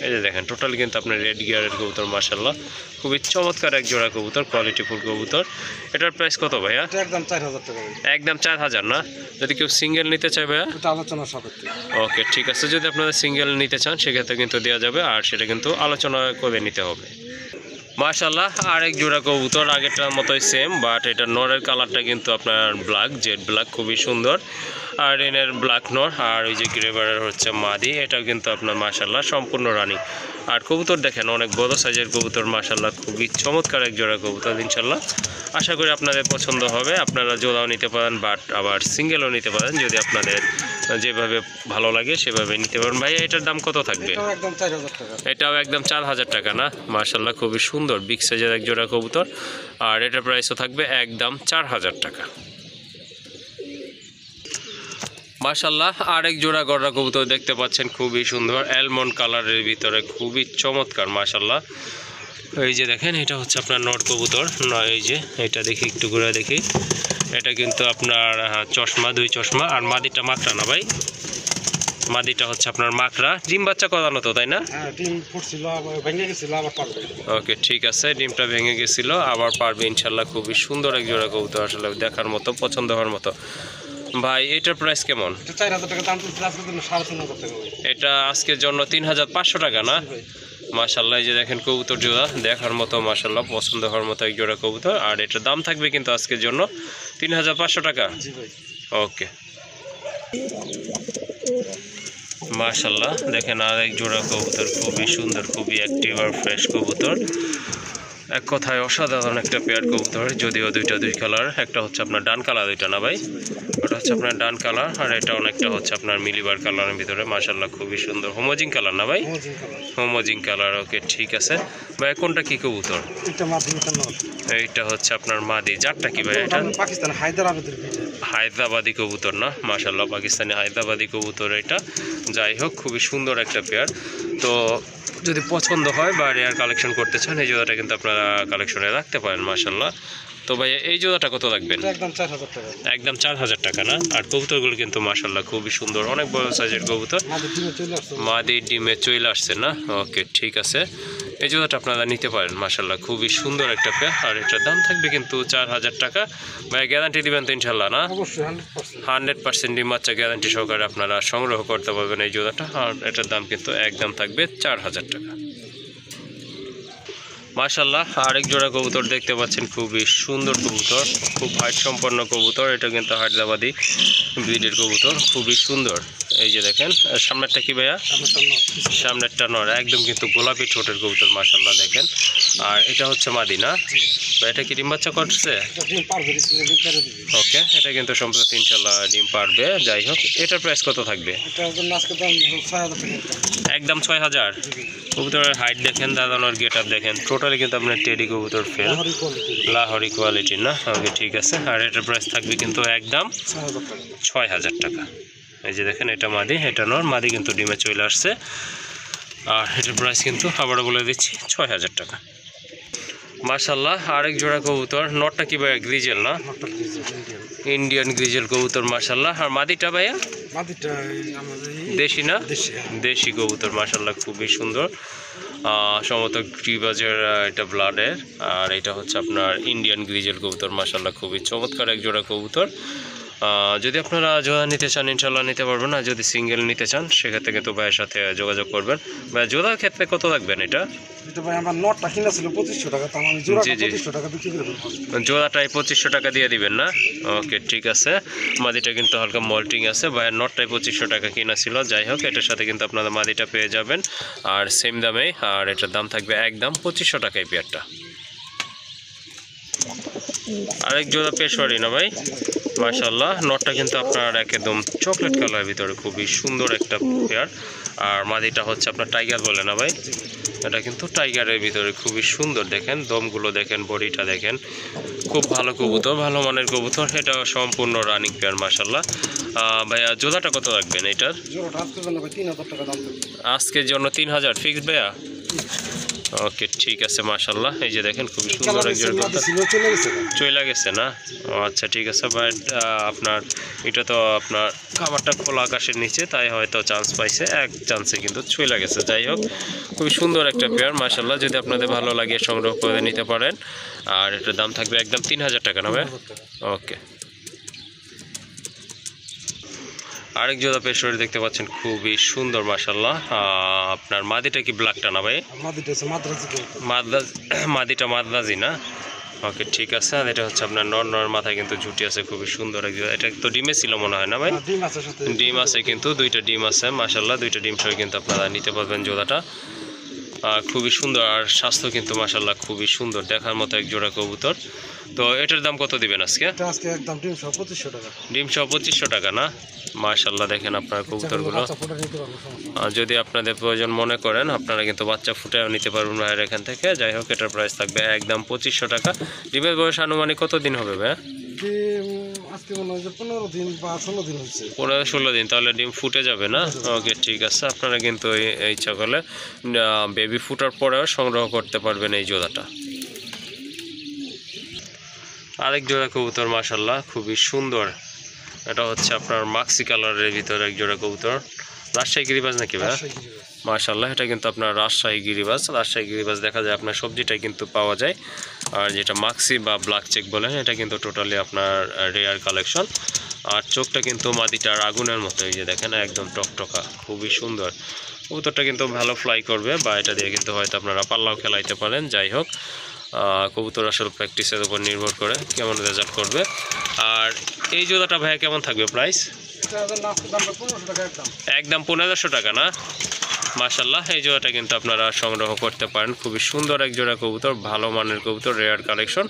এই যে দেখেন টোটালি কিন্তু আপনার রেড গিয়ারের কবুতর মাশাআল্লাহ, খুবই চমৎকার এক জোড়া কবুতর, কোয়ালিটিফুল কবুতর। এটার প্রাইস কত ভাইয়া? একদম 4000 টাকা। একদম 4000 না? যদি কেউ সিঙ্গেল নিতে চায় ভাইয়া? এটা আলোচনা সাপেক্ষে। ওকে ঠিক আছে, যদি আপনারা সিঙ্গেল নিতে চান সেক্ষেত্রে কিন্তু দেওয়া যাবে, আর সেটা কিন্তু আলোচনা করে নিতে হবে। মাশাআল্লাহ, আরেক জোড়া কবুতর, আগেরটার মতোই সেম, বাট এটা নরের কালারটা কিন্তু আপনার ব্ল্যাক, জেড ব্ল্যাক, খুবই সুন্দর। আর রেনের ব্ল্যাক নর, আর ওই যে গ্রেবারের হচ্ছে মাদি। এটাও কিন্তু আপনার মাশাআল্লাহ সম্পূর্ণ রানী। আর কবুতর দেখেন অনেক বড় সাইজের কবুতর মাশাআল্লাহ, খুবই চমৎকার এক জোড়া কবুতর। ইনশাল্লাহ আশা করি আপনাদের পছন্দ হবে। আপনারা জোড়াও নিতে পারেন, বাট আবার সিঙ্গেলও নিতে পারেন, যদি আপনাদের যেভাবে ভালো লাগে সেভাবে নিতে পারেন। ভাই এটার দাম কত থাকবে? এটাও একদম 4000 টাকা না? মাশাআল্লাহ খুবই সুন্দর বিগ সাইজের এক জোড়া কবুতর। আর এটার প্রাইসও থাকবে একদম 4000 টাকা। মাশাআল্লাহ, আরেক জোড়া গড়া কবুতর দেখতে পাচ্ছেন, খুবই সুন্দর অ্যালমন্ড কালারের ভিতরে, খুবই চমৎকার মাশাআল্লাহ। এই যে দেখেন এটা হচ্ছে আপনার নর কবুতর। এই যে এটা দেখি, একটু ঘুরে দেখি। এটা কিন্তু আপনার চশমা, দুই চশমা। আর মাদিটা মাকড়া না ভাই? মাদিটা হচ্ছে আপনার মাকড়া। ডিম বাচ্চা করানো তো তাই না? ওকে ঠিক আছে, ডিমটা ভেঙে গেছিল, আবার পারবে ইনশাল্লাহ। খুবই সুন্দর এক জোড়া কবুতর, আসলে দেখার মতো, পছন্দ হওয়ার মতো। ভাই এটার প্রাইস কেমন? 4000 টাকা দাম, 3500 টাকা। এটা আজকের জন্য 3500 টাকা না? মাশাআল্লাহ, এই যে দেখেন কবুতর জোড়া দেখার মতো মাশাআল্লাহ, পছন্দ হওয়ার মতো এক জোড়া কবুতর। আর এটার দাম থাকবে কিন্তু আজকের জন্য 3500 টাকা। ওকে মাশাআল্লাহ, দেখেন আর এক জোড়া কবুতর, খুবই সুন্দর, খুবই অ্যাক্টিভ আর ফ্রেশ কবুতর। এক কথায় অসাধারণ একটা পেয়ার কবুতর। যদিও দুই কালার, একটা হচ্ছে আপনার ডান কালার, দুইটা না ভাই? ওটা হচ্ছে আপনার ডান কালার, আর এটা অনেকটা হচ্ছে আপনার মিলিবার কালারের ভিতরে মাশাআল্লাহ, খুবই সুন্দর। হোমোজিং কালার না ভাই? হোমোজিং কালার। ওকে ঠিক আছে ভাই, কোনটা কি কবুতর? এইটা হচ্ছে আপনার মাদি। জাতটা কি ভাই এটা? পাকিস্তান হায়দ্রাবাদি কবুতর না? মাশাআল্লাহ, পাকিস্তানি হায়দ্রাবাদি কবুতর এটা। যাই হোক, খুবই সুন্দর একটা পেয়ার। তো যদি পছন্দ হয় বা রেয়ার কালেকশন করতে চান, এই জোড়াটা কিন্তু আপনারা কালেকশনে রাখতে পারেন মাশাআল্লাহ। তো ভাই এই জোড়াটা কত রাখবেন? একদম 4000 টাকা। একদম 4000 টাকা না? আর কবুতরগুলো কিন্তু মাশাআল্লাহ খুবই সুন্দর, অনেক বড় সাইজের কবুতর। মাদি ডিমে চলে আসছে না? ওকে ঠিক আছে, এই জোড়াটা আপনারা নিতে পারেন। মাশাআল্লাহ খুবই সুন্দর একটা পেয়ার, আর এটার দাম থাকবে কিন্তু 4000 টাকা। ভাই গ্যারান্টি দিবেন তো ইনশাল্লাহ না? অবশ্যই 100% ডিম বাচ্চা গ্যারান্টি সহকারে আপনারা সংগ্রহ করতে পারবেন এই জোড়াটা, আর এটার দাম কিন্তু একদম থাকবে 4000 টাকা। মাশাআল্লাহ আরেক জোড়া কবুতর দেখতে পাচ্ছেন, খুবই সুন্দর কবুতর, খুব হাইট সম্পন্ন কবুতর। এটা কিন্তু হায়দ্রাবাদি ব্রিডের কবুতর, খুবই সুন্দর। এই যে দেখেন সামনেরটা কি ভাইয়া? সামনেরটা নর, একদম কিন্তু গোলাপি ঠোঁটের কবুতর মাশাআল্লাহ দেখেন। আর এটা হচ্ছে মাদি না? এটা কি ডিম বাচ্চা করছে? ওকে, এটা কিন্তু সম্প্রতি ইনশাল্লাহ ডিম পারবে। যাই হোক, এটার প্রাইস কত থাকবে? একদম 6000। কবুতরের হাইট দেখেন, দাদানোর গেট আপ দেখেন, টোটালি কিন্তু আপনার টেডি কবুতর ফেল, লাহোরি কোয়ালিটি না? ওকে ঠিক আছে। আর এটার প্রাইস থাকবে কিন্তু একদম 6000 টাকা। এই যে দেখেন এটা মাদি, এটা নর। মাদি কিন্তু ডিমে চলে আসছে, আর এটার প্রাইস কিন্তু আবারও বলে দিচ্ছি 6000 টাকা। মাশাআল্লাহ আরেক জোড়া কবুতর, নটটা কি ভাইয়া গ্রিজেল না? ইন্ডিয়ান গ্রিজেল কবুতর মাশাআল্লাহ। আর মাদিটা ভাইয়া? দেশি না? দেশি কবুতর মাশাআল্লাহ খুবই সুন্দর, সম্ভবত গ্রিবাজের এটা ব্লাডের। আর এটা হচ্ছে আপনার ইন্ডিয়ান গ্রিজেল কবুতর মাশাআল্লাহ খুবই চমৎকার এক জোড়া কবুতর। যদি আপনারা জোড়া নিতে চান ইনশাল্লাহ নিতে পারবেন, না যদি সিঙ্গেল নিতে চান সেক্ষেত্রে কিন্তু ভাইয়ের সাথে যোগাযোগ করবেন। ভাই জোড়ার ক্ষেত্রে কত রাখবেন এটা? জোড়াটাই 2500 টাকা দিয়ে দিবেন না? ওকে ঠিক আছে। মাদিটা কিন্তু হালকা মল্টিং আছে, ভাইয়ের নটটাই 2500 টাকা কিনা ছিল। যাই হোক, এটার সাথে কিন্তু আপনারা মাদিটা পেয়ে যাবেন, আর সেম দামেই। আর এটার দাম থাকবে একদম 2500 টাকায় পেয়ারটা। আরেক জোড়া পেশোয়ারি না ভাই? মাশাআল্লাহ নটটা কিন্তু আপনার একদম চকলেট কালারের ভিতরে, খুবই সুন্দর একটা পেয়ার। আর মাদিটা হচ্ছে আপনার টাইগার বলে না ভাই? এটা কিন্তু টাইগারের ভিতরে খুবই সুন্দর, দেখেন দমগুলো দেখেন, বডিটা দেখেন, খুব ভালো কবুতর, ভালো মানের কবুতর। এটা সম্পূর্ণ রানিং পেয়ার মাশাআল্লাহ। ভাইয়া জোড়াটা কত রাখবেন এটার? আজকের জন্য 3000 ফিক্স ভাইয়া? ওকে ঠিক আছে মাশাআল্লাহ। এই যে দেখেন খুবই সুন্দর একজন চলে গেছে না? ও আচ্ছা ঠিক আছে। বাট আপনার এটা তো আপনার খাবারটা খোলা আকাশের নিচে, তাই হয়তো চান্স পাইছে, এক চান্সে কিন্তু চলে গেছে। যাই হোক, খুবই সুন্দর একটা পেয়ার মাশাআল্লাহ। যদি আপনাদের ভালো লাগে সংগ্রহ করে নিতে পারেন। আর এটার দাম থাকবে একদম 3000 টাকা না ভাই? ওকে। আরেক জোড়া পেশোয়ারি দেখতে পাচ্ছেন, খুবই সুন্দর মাশাআল্লাহ। আপনার মাদিটা কি ব্ল্যাকটা না ভাই? মাদিটা মাদ্রাজি না? ওকে ঠিক আছে। আর এটা হচ্ছে আপনার নর মাথায় কিন্তু ঝুটি আছে, খুবই সুন্দর এক জোড়া। এটা তো ডিমে ছিল মনে হয় না ভাই? ডিম আছে কিন্তু, দুইটা ডিম আছে মাশাআল্লাহ। দুইটা ডিম সহ কিন্তু আপনারা নিতে পারবেন জোড়াটা। খুবই সুন্দর, আর স্বাস্থ্য কিন্তু মাশাআল্লাহ খুবই সুন্দর, দেখার মতো এক জোড়া কবুতর। তো এটার দাম কত দিবেন আজকে? একদম ডিম সহ 2500 টাকা। ডিম সহ 2500 টাকা না? মাশাআল্লাহ দেখেন আপনার কবুতরগুলো, যদি আপনাদের প্রয়োজন মনে করেন আপনারা কিন্তু বাচ্চা ফুটাও নিতে পারবেন ভাইয়ের এখান থেকে। যাই হোক, এটার প্রাইস থাকবে একদম 2500 টাকা। ডিমের বয়স আনুমানিক কত দিন হবে ভাই? 15-16 দিন, তাহলে ডিম ফুটে যাবে না? ওকে ঠিক আছে। আপনারা কিন্তু এই ছাগলে বেবি ফুটার পরেও সংগ্রহ করতে পারবেন এই জোড়াটা। আরেক জোড়া কবুতর মাশাআল্লাহ খুবই সুন্দর, এটা হচ্ছে আপনার মাক্সি কালারের ভিতরে এক জোড়া কবুতর। রাজশাহী গিরিবাজ নাকি ভাই? মাশাআল্লাহ এটা কিন্তু আপনার রাজশাহী গিরিবাজ। রাজশাহী গিরিবাজ দেখা যায় আপনার সবজিটাই কিন্তু পাওয়া যায়। আর যেটা মাক্সি বা ব্ল্যাক চেক বলেন, এটা কিন্তু টোটালি আপনার রেয়ার কালেকশন। আর চোখটা কিন্তু মাদিটার আগুনের মতো, এই যে দেখেন একদম টকটকা, খুবই সুন্দর। কবুতরটা কিন্তু ভালো ফ্লাই করবে, বা এটা দিয়ে কিন্তু হয়তো আপনারা পাল্লাও খেলাইতে পারেন। যাই হোক, কবুতর আসলে প্র্যাকটিসের উপর নির্ভর করে কেমন রেজাল্ট করবে। আর এই জোড়াটা ভাইয়া কেমন থাকবে প্রাইস? একদম 1500 টাকা না? মাশাআল্লাহ এই জোড়াটা কিন্তু আপনারা সংগ্রহ করতে পারেন, খুবই সুন্দর এক জোড়া কবুতর, ভালো মানের কবুতর, রেয়ার কালেকশন।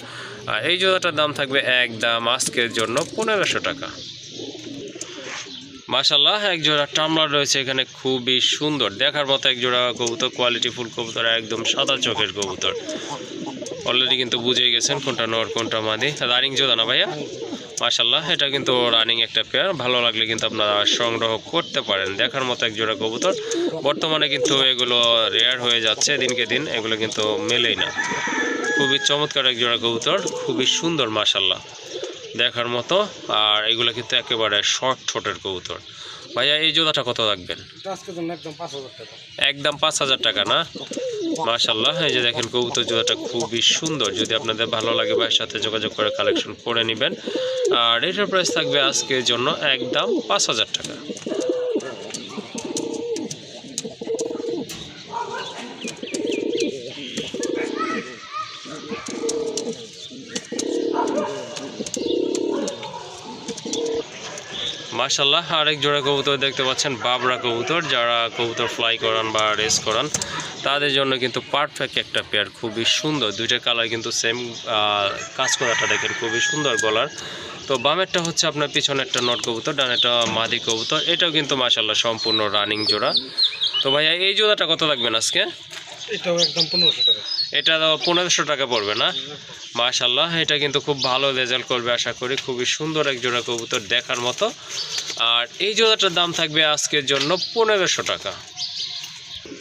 আর এই জোড়াটার দাম থাকবে একদম আজকের জন্য 1500 টাকা। মাশাআল্লাহ এক জোড়া টামলার রয়েছে এখানে, খুবই সুন্দর দেখার মতো এক জোড়া কবুতর, কোয়ালিটি ফুল কবুতর, একদম সাদা চোখের কবুতর। অলরেডি কিন্তু বুঝে গেছেন কোনটা নর কোনটা মাদি। রানিং জোড়া না ভাইয়া? মাশাআল্লাহ এটা কিন্তু রানিং একটা পেয়ার, ভালো লাগলে কিন্তু আপনারা সংগ্রহ করতে পারেন। দেখার মতো এক জোড়া কবুতর। বর্তমানে কিন্তু এগুলো রেয়ার হয়ে যাচ্ছে দিনকে দিন, এগুলো কিন্তু মেলেই না। খুবই চমৎকার এক জোড়া কবুতর, খুবই সুন্দর মাশাআল্লাহ দেখার মতো। আর এগুলো কিন্তু একেবারে শর্ট ঠোঁটের কবুতর। ভাইয়া এই জোড়াটা কত রাখবেন? একদম 5000 টাকা না? মাশাআল্লাহ, এই যে দেখেন কবুতর জোড়াটা খুবই সুন্দর। যদি আপনাদের ভালো লাগে ভাইয়ের সাথে যোগাযোগ করে কালেকশন করে নেবেন। আর এটার প্রাইস থাকবে আজকের জন্য একদম 5000 টাকা। মাশাআল্লাহ, আরেক জোড়া কবুতর দেখতে পাচ্ছেন, বাবরা কবুতর। যারা কবুতর ফ্লাই করান বা রেস করান তাদের জন্য কিন্তু পারফেক্ট একটা পেয়ার, খুবই সুন্দর। দুইটা কালার কিন্তু সেম, কাজ করাটা দেখেন খুবই সুন্দর গলার। তো বামেরটা হচ্ছে আপনার পিছনে একটা নট কবুতর, ডানেরটা মাদি কবুতর। এটাও কিন্তু মাশাআল্লাহ সম্পূর্ণ রানিং জোড়া। তো ভাইয়া এই জোড়াটা কত লাগবেন আজকে? এটাও একদম 1500 টাকা। এটা 1500 টাকা পড়বে না? মাশাআল্লাহ, এটা কিন্তু খুব ভালো রেজাল্ট করবে আশা করি। খুবই সুন্দর এক জোড়া কবুতর দেখার মতো। আর এই জোড়াটার দাম থাকবে আজকের জন্য 1500 টাকা।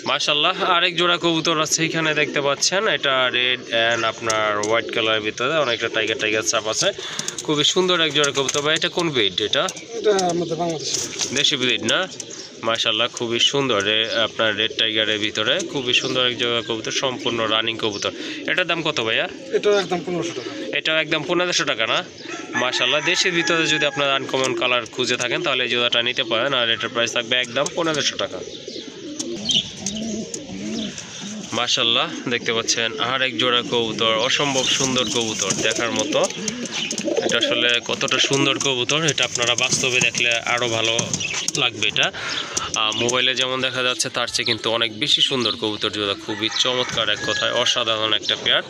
মাশাআল্লাহ, আরেক জোড়া কবুতর আছে এখানে দেখতে পাচ্ছেন। এটা রেড অ্যান্ড আপনার হোয়াইট কালারের ভিতরে অনেকটা টাইগার টাইগার ছাপ আছে। খুবই সুন্দর এক জোড়া কবুতর। ভাই এটা কোন ব্রিড? এটা আমাদের বাংলাদেশি দেশি ব্রিড না? মাশাআল্লাহ, খুবই সুন্দর। আপনার রেড টাইগারের ভিতরে খুবই সুন্দর এক জোড়া কবুতর, সম্পূর্ণ রানিং কবুতর। এটার দাম কত ভাইয়া? এটাও একদম 1500 টাকা। এটাও একদম 1500 টাকা না? মাশাআল্লাহ, দেশের ভিতরে যদি আপনার আনকমন কালার খুঁজে থাকেন তাহলে এই জোড়াটা নিতে পারেন। আর এটার প্রাইস থাকবে একদম 1500 টাকা। মাশাআল্লাহ, দেখতে পাচ্ছেন আর এক জোড়া কবুতর, অসম্ভব সুন্দর কবুতর দেখার মতো। এটা আসলে কতটা সুন্দর কবুতর এটা আপনারা বাস্তবে দেখলে আরও ভালো লাগবে। এটা মোবাইলে যেমন দেখা যাচ্ছে তার চেয়ে কিন্তু অনেক বেশি সুন্দর কবুতর জোড়া, খুবই চমৎকার, এক কথায় অসাধারণ একটা পেয়ার।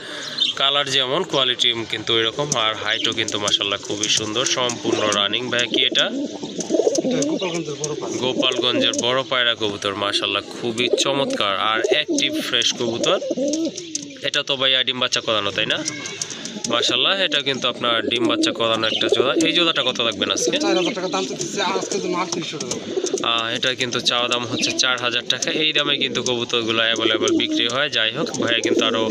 কালার যেমন, কোয়ালিটি কিন্তু এরকম। আর হাইটও কিন্তু মাশাআল্লাহ খুবই সুন্দর, সম্পূর্ণ রানিং। ভাই কি এটা? গোপালগঞ্জের বড় পায়রা কবুতর। মাশাআল্লাহ, খুবই চমৎকার আর অ্যাক্টিভ ফ্রেশ কবুতর। এটা তো ভাইয়া ডিম বাচ্চা করানো, তাই না? মাশাআল্লাহ, এটা কিন্তু আপনার ডিম বাচ্চা করানো একটা জোড়া। এই জোড়াটা কত লাগবে আজকে? 4000 টাকা দাম দিচ্ছে আজকে জন্য 3800 টাকা। এটা কিন্তু চাওয়া দাম হচ্ছে 4000 টাকা। এই দামে কিন্তু কবুতরগুলো অ্যাভেলেবল বিক্রি হয়। যাই হোক, ভাইয়া কিন্তু আরও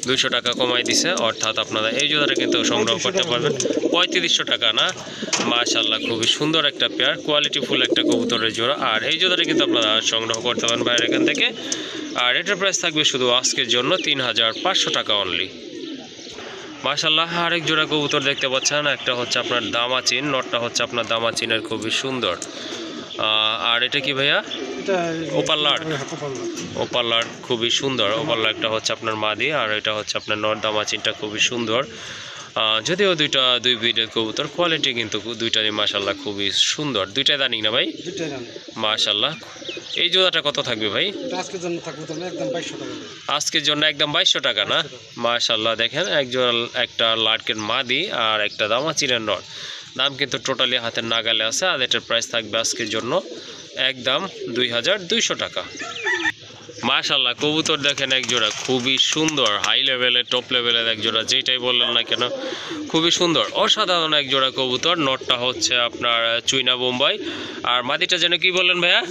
200 টাকা কমাই দিছে, অর্থাৎ আপনারা এই জোড়াটা কিন্তু সংগ্রহ করতে পারবেন 3500 টাকা না? মাশাআল্লাহ, খুবই সুন্দর একটা পেয়ার, কোয়ালিটি ফুল একটা কবুতরের জোড়া। আর এই জোড়াটা কিন্তু আপনারা সংগ্রহ করতে পারেন ভাইয়ের এখান থেকে। আর এটার প্রাইস থাকবে শুধু আজকের জন্য 3500 টাকা অনলি। মাশাআল্লাহ, আরেক জোড়া কবুতর দেখতে পাচ্ছেন। একটা হচ্ছে আপনার দামাচিন, নটটা হচ্ছে আপনার দামাচিনের, খুবই সুন্দর। আর এটা কি ভাইয়া? ওপাল্লার। ওপাল্লার খুবই সুন্দর। ওপাল্লারটা হচ্ছে আপনার মাদি, আর এটা হচ্ছে আপনার নট দামাচিনটা, খুবই সুন্দর। যদিও দুই ব্রিডের কবুতর, কোয়ালিটি কিন্তু দুইটারই মাশাআল্লাহ খুবই সুন্দর। দুইটাই রানিং না ভাই? মাশাআল্লাহ। এই জোড়াটা কত থাকবে ভাই? আজকের জন্য থাকবে একদম 2200 টাকা। আজকের জন্য একদম 2200 টাকা না? মাশাআল্লাহ, দেখেন এক জোড়া, একটা লাটকের মাদি আর একটা দামাচিনের নট। দাম কিন্তু টোটালি হাতের নাগালে আছে। আর এটার প্রাইস থাকবে আজকের জন্য একদম 2200 টাকা। মাশাআল্লাহ, কবুতর দেখেন এক জোড়া, খুবই সুন্দর, হাই লেভেলের, টপ লেভেলের এক জোড়া, যেটাই বললেন না কেন খুবই সুন্দর, অসাধারণ এক জোড়া কবুতর। নটটা হচ্ছে আপনার চুইনা বোম্বাই, আর মাদিটা যেন কি বললেন ভাইয়া?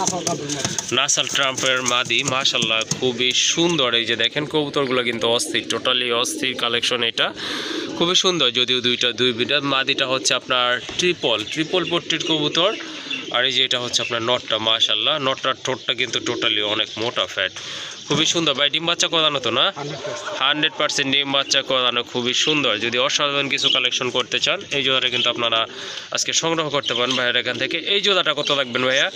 নাসাল ট্রাম্পের মাদি। মাশাআল্লাহ, খুবই সুন্দর। এই যে দেখেন কবুতরগুলো কিন্তু অস্থির, টোটালি অস্থির কালেকশন এটা, খুবই সুন্দর। যদিও দুই বিটা, মাদিটা হচ্ছে আপনার ট্রিপল পট্টির কবুতর। আর এই যে এটা হচ্ছে আপনার নটটা। মাশাআল্লাহ, নটটার ঠোঁটটা কিন্তু টোটালি অনেক মোটা, ফ্যাট, খুবই সুন্দর। ভাই ডিম বাচ্চা করানো তো না? 100% ডিম বাচ্চা করানো, খুবই সুন্দর। যদি অসাধারণ কিছু কালেকশন করতে চান এই জোড়াটা কিন্তু আপনারা আজকে সংগ্রহ করতে পারেন ভাইয়ের এখান থেকে। এই জোড়াটা কত লাগবেন ভাইয়া?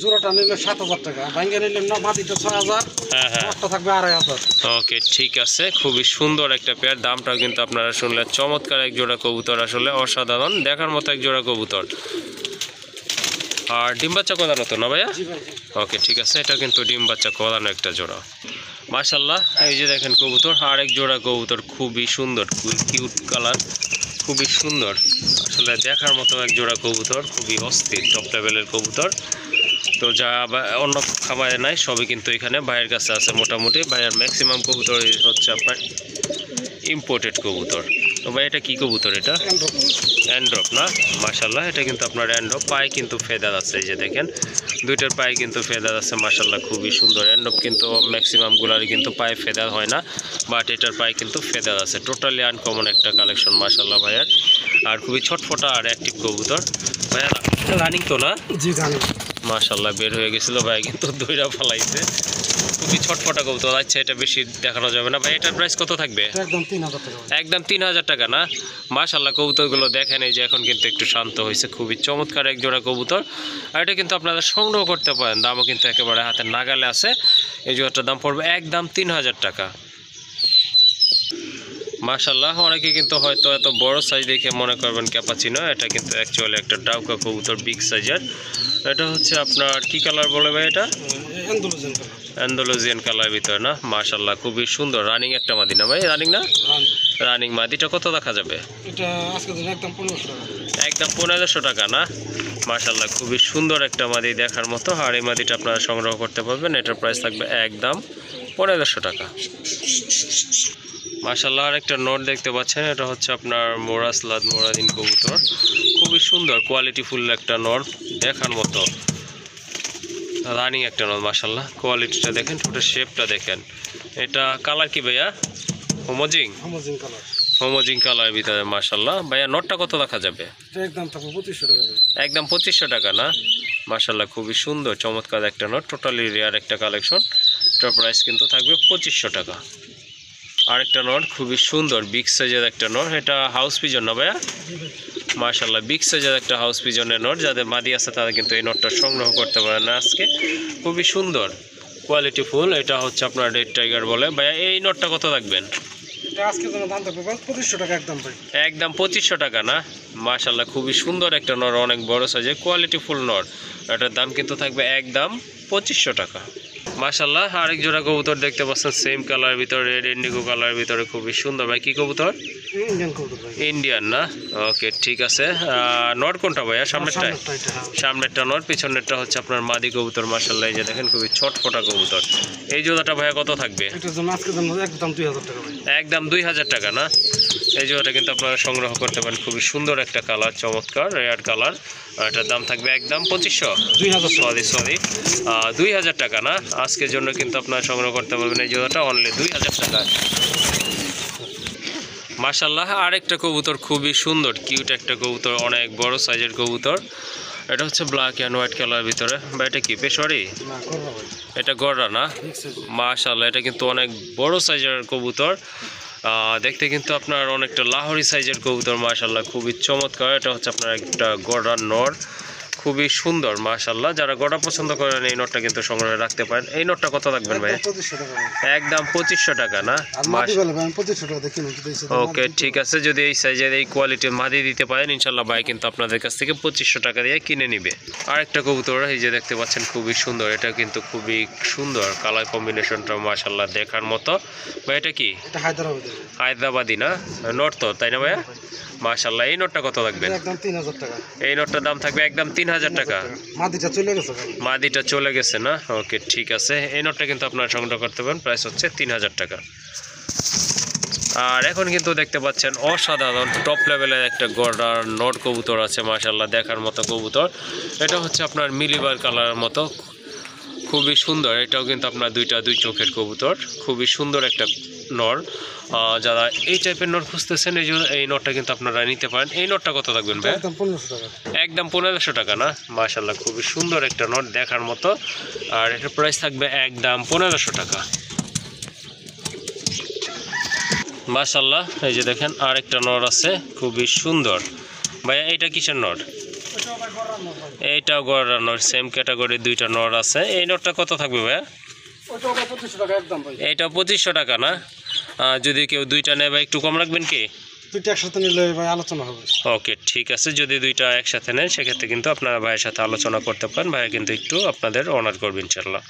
জোড়াটা নিলে 7000 টাকা, ভাঙ্গা নিলে মাটিটা 6000। হ্যাঁ, নটটা থাকবে 2500। ওকে, ঠিক আছে, খুবই সুন্দর একটা পেয়ার। দামটাও কিন্তু আপনারা শুনলে চমৎকার এক জোড়া কবুতর, আসলে অসাধারণ দেখার মতো এক জোড়া কবুতর। আর ডিম বাচ্চা করানো তো না ভাইয়া? ওকে, ঠিক আছে, এটা কিন্তু ডিম বাচ্চা করানো একটা জোড়া। মাশাআল্লাহ, এই যে দেখেন কবুতর, আরেক জোড়া কবুতর, খুবই সুন্দর, কিউট কালার, খুবই সুন্দর, আসলে দেখার মতো এক জোড়া কবুতর, খুবই অস্থির, টপ লেভেলের কবুতর। তো যা অন্য খামারে নাই সবই কিন্তু এখানে ভাইয়ের কাছে আছে মোটামুটি। ভাইয়ের ম্যাক্সিমাম কবুতর হচ্ছে আপনার ইম্পোর্টেড কবুতর। তো ভাই এটা কি কবুতর? এটা অ্যান্ড্রপ না? মাশাআল্লাহ, এটা কিন্তু আপনার অ্যান্ড্রপ, পায়ে কিন্তু ফেদার আছে, এই যে দেখেন দুইটার পায়ে কিন্তু ফেদার আছে। মাশাআল্লাহ, খুবই সুন্দর। অ্যান্ড্রপ কিন্তু ম্যাক্সিমামগুলারই কিন্তু পায়ে ফেদার হয় না, বাট এটার পায়ে কিন্তু ফেদার আছে। টোটালি আনকমন একটা কালেকশন মাশাআল্লাহ ভাইয়ার, আর খুবই ছটফটা আর অ্যাক্টিভ কবুতর। ভাইয়া রানিং তো না? জি জানি। মাশাআল্লাহ, বের হয়ে গেছিল ভাই, কিন্তু দইরা ফালাইছে, খুব খুবই ছটফটা কবুতর। আচ্ছা, এটা বেশি দেখানো যাবে না ভাই। এটার প্রাইস কত থাকবে? একদম 3000 টাকা। একদম 3000 টাকা না? মাশাআল্লাহ, কবুতরগুলো দেখেন এই যে এখন কিন্তু একটু শান্ত হয়েছে। খুবই চমৎকার এক জোড়া কবুতর। আর এটা কিন্তু আপনারা সংগ্রহ করতে পারেন, দামও কিন্তু একেবারে হাতের নাগালে আছে। এই জোড়াটার দাম পড়বে একদম 3000 টাকা। মাশাআল্লাহ, অনেকে কিন্তু হয়তো এত বড় সাইজ দেখে মনে করবেন ক্যাপাচিনো, এটা কিন্তু অ্যাকচুয়ালি একটা ডাউকা কবুতর, বিগ সাইজের। এটা হচ্ছে আপনার কি কালার বলে ভাই? এটা অ্যান্ডালুজিয়ান কালার ভিতরে না? মাশাআল্লাহ, খুবই সুন্দর। রানিং একটা মাদি না ভাই? রানিং না? রানিং মাদিটা কত দেখা যাবে? এটা আজকে দিন একদম 1500 টাকা। একদম 1500 টাকা না? মাশাআল্লাহ, খুবই সুন্দর একটা মাদি দেখার মতো। আর এই মাদিটা আপনারা সংগ্রহ করতে পারবেন। এটার প্রাইস থাকবে একদম 1500 টাকা। মাশাআল্লাহ, আর একটা নট দেখতে পাচ্ছেন, এটা হচ্ছে আপনার মোরাসলাদ মোরাদিন কবুতর। খুবই সুন্দর কোয়ালিটিফুল একটা নট দেখার মতো। রানিং একটা নট। মাশাআল্লাহ, কোয়ালিটিটা দেখেন, ঠোঁটের শেপটা দেখেন। এটা কালার কি ভাইয়া? হোমোজিং কালার। হোমোজিং কালার ভিতরে। মাশাআল্লাহ ভাইয়া, নটটা কত দেখা যাবে? একদম 2500 টাকা। একদম 2500 টাকা না? মাশাআল্লাহ, খুবই সুন্দর চমৎকার একটা নট, টোটালি রেয়ার একটা কালেকশন। এটার প্রাইস কিন্তু থাকবে 2500 টাকা। আরেকটা নট খুবই সুন্দর বিগ সাইজের একটা নট, এটা হাউস পিজন না ভাইয়া? মাশাআল্লাহ, বিগ সাইজের একটা হাউস পিজনের নট। যাদের মাদি আছে তারা কিন্তু এই নটটা সংগ্রহ করতে পারেন না আজকে। খুবই সুন্দর কোয়ালিটি ফুল। এটা হচ্ছে আপনার রেড টাইগার বলে। ভাইয়া, এই নটটা কত রাখবেন? এটা আজকে জন্য দাম থাকবে 2500 টাকা একদম ভাই। একদম 2500 টাকা না? মাশাআল্লাহ, খুবই সুন্দর একটা নট, অনেক বড় সাইজের কোয়ালিটি ফুল নট। এটার দাম কিন্তু থাকবে একদম 2500 টাকা। মাশাআল্লাহ, আরেক জোড়া কবুতর দেখতে পাচ্ছেন সেম কালার ভিতরে, রেড ইন্ডিগো কালার ভিতরে, খুবই সুন্দর। ভাই কি কবুতর? ইন্ডিয়ান কবুতর ভাই। ইন্ডিয়ান না? ওকে, ঠিক আছে। নট কোনটা ভাইয়া? সামনেরটা? সামনেরটা নট, পিছনেরটা হচ্ছে আপনার মাদি কবুতর। মাশাআল্লাহ, এই যে দেখেন খুবই ছটফটা কবুতর। এই জোড়াটা ভাইয়া কত থাকবে? এটার জন্য আজকে জন্য একদম 2000 টাকা ভাই। একদম 2000 টাকা না? এই জোড়াটা কিন্তু আপনারা সংগ্রহ করতে পারেন। খুবই সুন্দর একটা কালার, চমৎকার রেয়ার কালার। এটার দাম থাকবে একদম 2500। 2000 টাকা না? আজকের জন্য কিন্তু আপনারা সংগ্রহ করতে পারবেন এই জোড়াটা অনলি 2000 টাকা। মাশাআল্লাহ, আরেকটা কবুতর খুবই সুন্দর কিউট একটা কবুতর, অনেক বড় সাইজের কবুতর। এটা হচ্ছে ব্ল্যাক অ্যান্ড হোয়াইট কালার ভিতরে। বা এটা কি পেশোয়ারি? এটা গড়া না? মাশাআল্লাহ, এটা কিন্তু অনেক বড় সাইজের কবুতর। দেখতে কিন্তু আপনার অনেকটা লাহোরি সাইজের কবুতর। মাশাআল্লাহ, খুবই চমৎকার। এটা হচ্ছে আপনার একটা গড়ার নর, খুবই সুন্দর। মাশাআল্লাহ, যারা গড়া পছন্দ করেন এই নটটা কিন্তু সংগ্রহে রাখতে পারেন। এই নটটা কত রাখবেন ভাই? একদম 2500 টাকা না? ওকে, ঠিক আছে। যদি এই সাইজের এই কোয়ালিটির মাদি দিতে পারেন ইনশাল্লাহ ভাই কিন্তু আপনাদের কাছ থেকে 2500 টাকা দিয়ে কিনে নিবে। আরেকটা কবুতর এই যে দেখতে পাচ্ছেন, খুবই সুন্দর। এটা কিন্তু খুবই সুন্দর কালার কম্বিনেশনটা মাশাআল্লাহ দেখার মতো। ভাই এটা কি? হায়দ্রাবাদি না? নট তো, তাই না ভাইয়া? মাশাআল্লাহ, এই নোটটা কত রাখবেন? একদম 3000 টাকা। এই নোটটার দাম থাকবে একদম 3000 টাকা। মাদিটা চলে গেছে ভাই। মাদিটা চলে গেছে না? ওকে, ঠিক আছে। এই নোটটা কিন্তু আপনারা সংগ্রহ করতে পারেন, প্রাইস হচ্ছে 3000 টাকা। আর এখন কিন্তু দেখতে পাচ্ছেন অসাধারণ টপ লেভেলের একটা গড়ার নট কবুতর আছে। মাশাআল্লাহ, দেখার মতো কবুতর। এটা হচ্ছে আপনার মিলিবার কালারের মতো, খুবই সুন্দর। এটাও কিন্তু আপনার দুই চোখের কবুতর, খুবই সুন্দর একটা নর। যারা এই টাইপের নট খুঁজতেছেন এই নটটা কিন্তু আপনারা নিতে পারেন। এই নটটা কত থাকবেন ভাই? একদম 1500 টাকা। একদম 1500 টাকা না? মাশাআল্লাহ, খুবই সুন্দর একটা নট দেখার মতো। আর এটার প্রাইস থাকবে একদম 1500 টাকা। মাশাআল্লাহ, এই যে দেখেন আরেকটা নট আছে, খুবই সুন্দর। ভাইয়া, এইটা কিসের নট? এইটাও গড়ার নট, সেম ক্যাটাগরির দুইটা নট আছে। এই নটটা কত থাকবে ভাইয়া? এটা 2500 টাকা না? যদি কেউ দুইটা নেয় ভাই একটু কম রাখবেন কি? দুইটা একসাথে নিলে ভাই আলোচনা হবে। ওকে, ঠিক আছে। যদি দুইটা একসাথে নেন সেক্ষেত্রে কিন্তু আপনারা ভাইয়ের সাথে আলোচনা করতে পারেন, ভাইয়া কিন্তু একটু আপনাদের অনার করবেন ইনশাল্লাহ।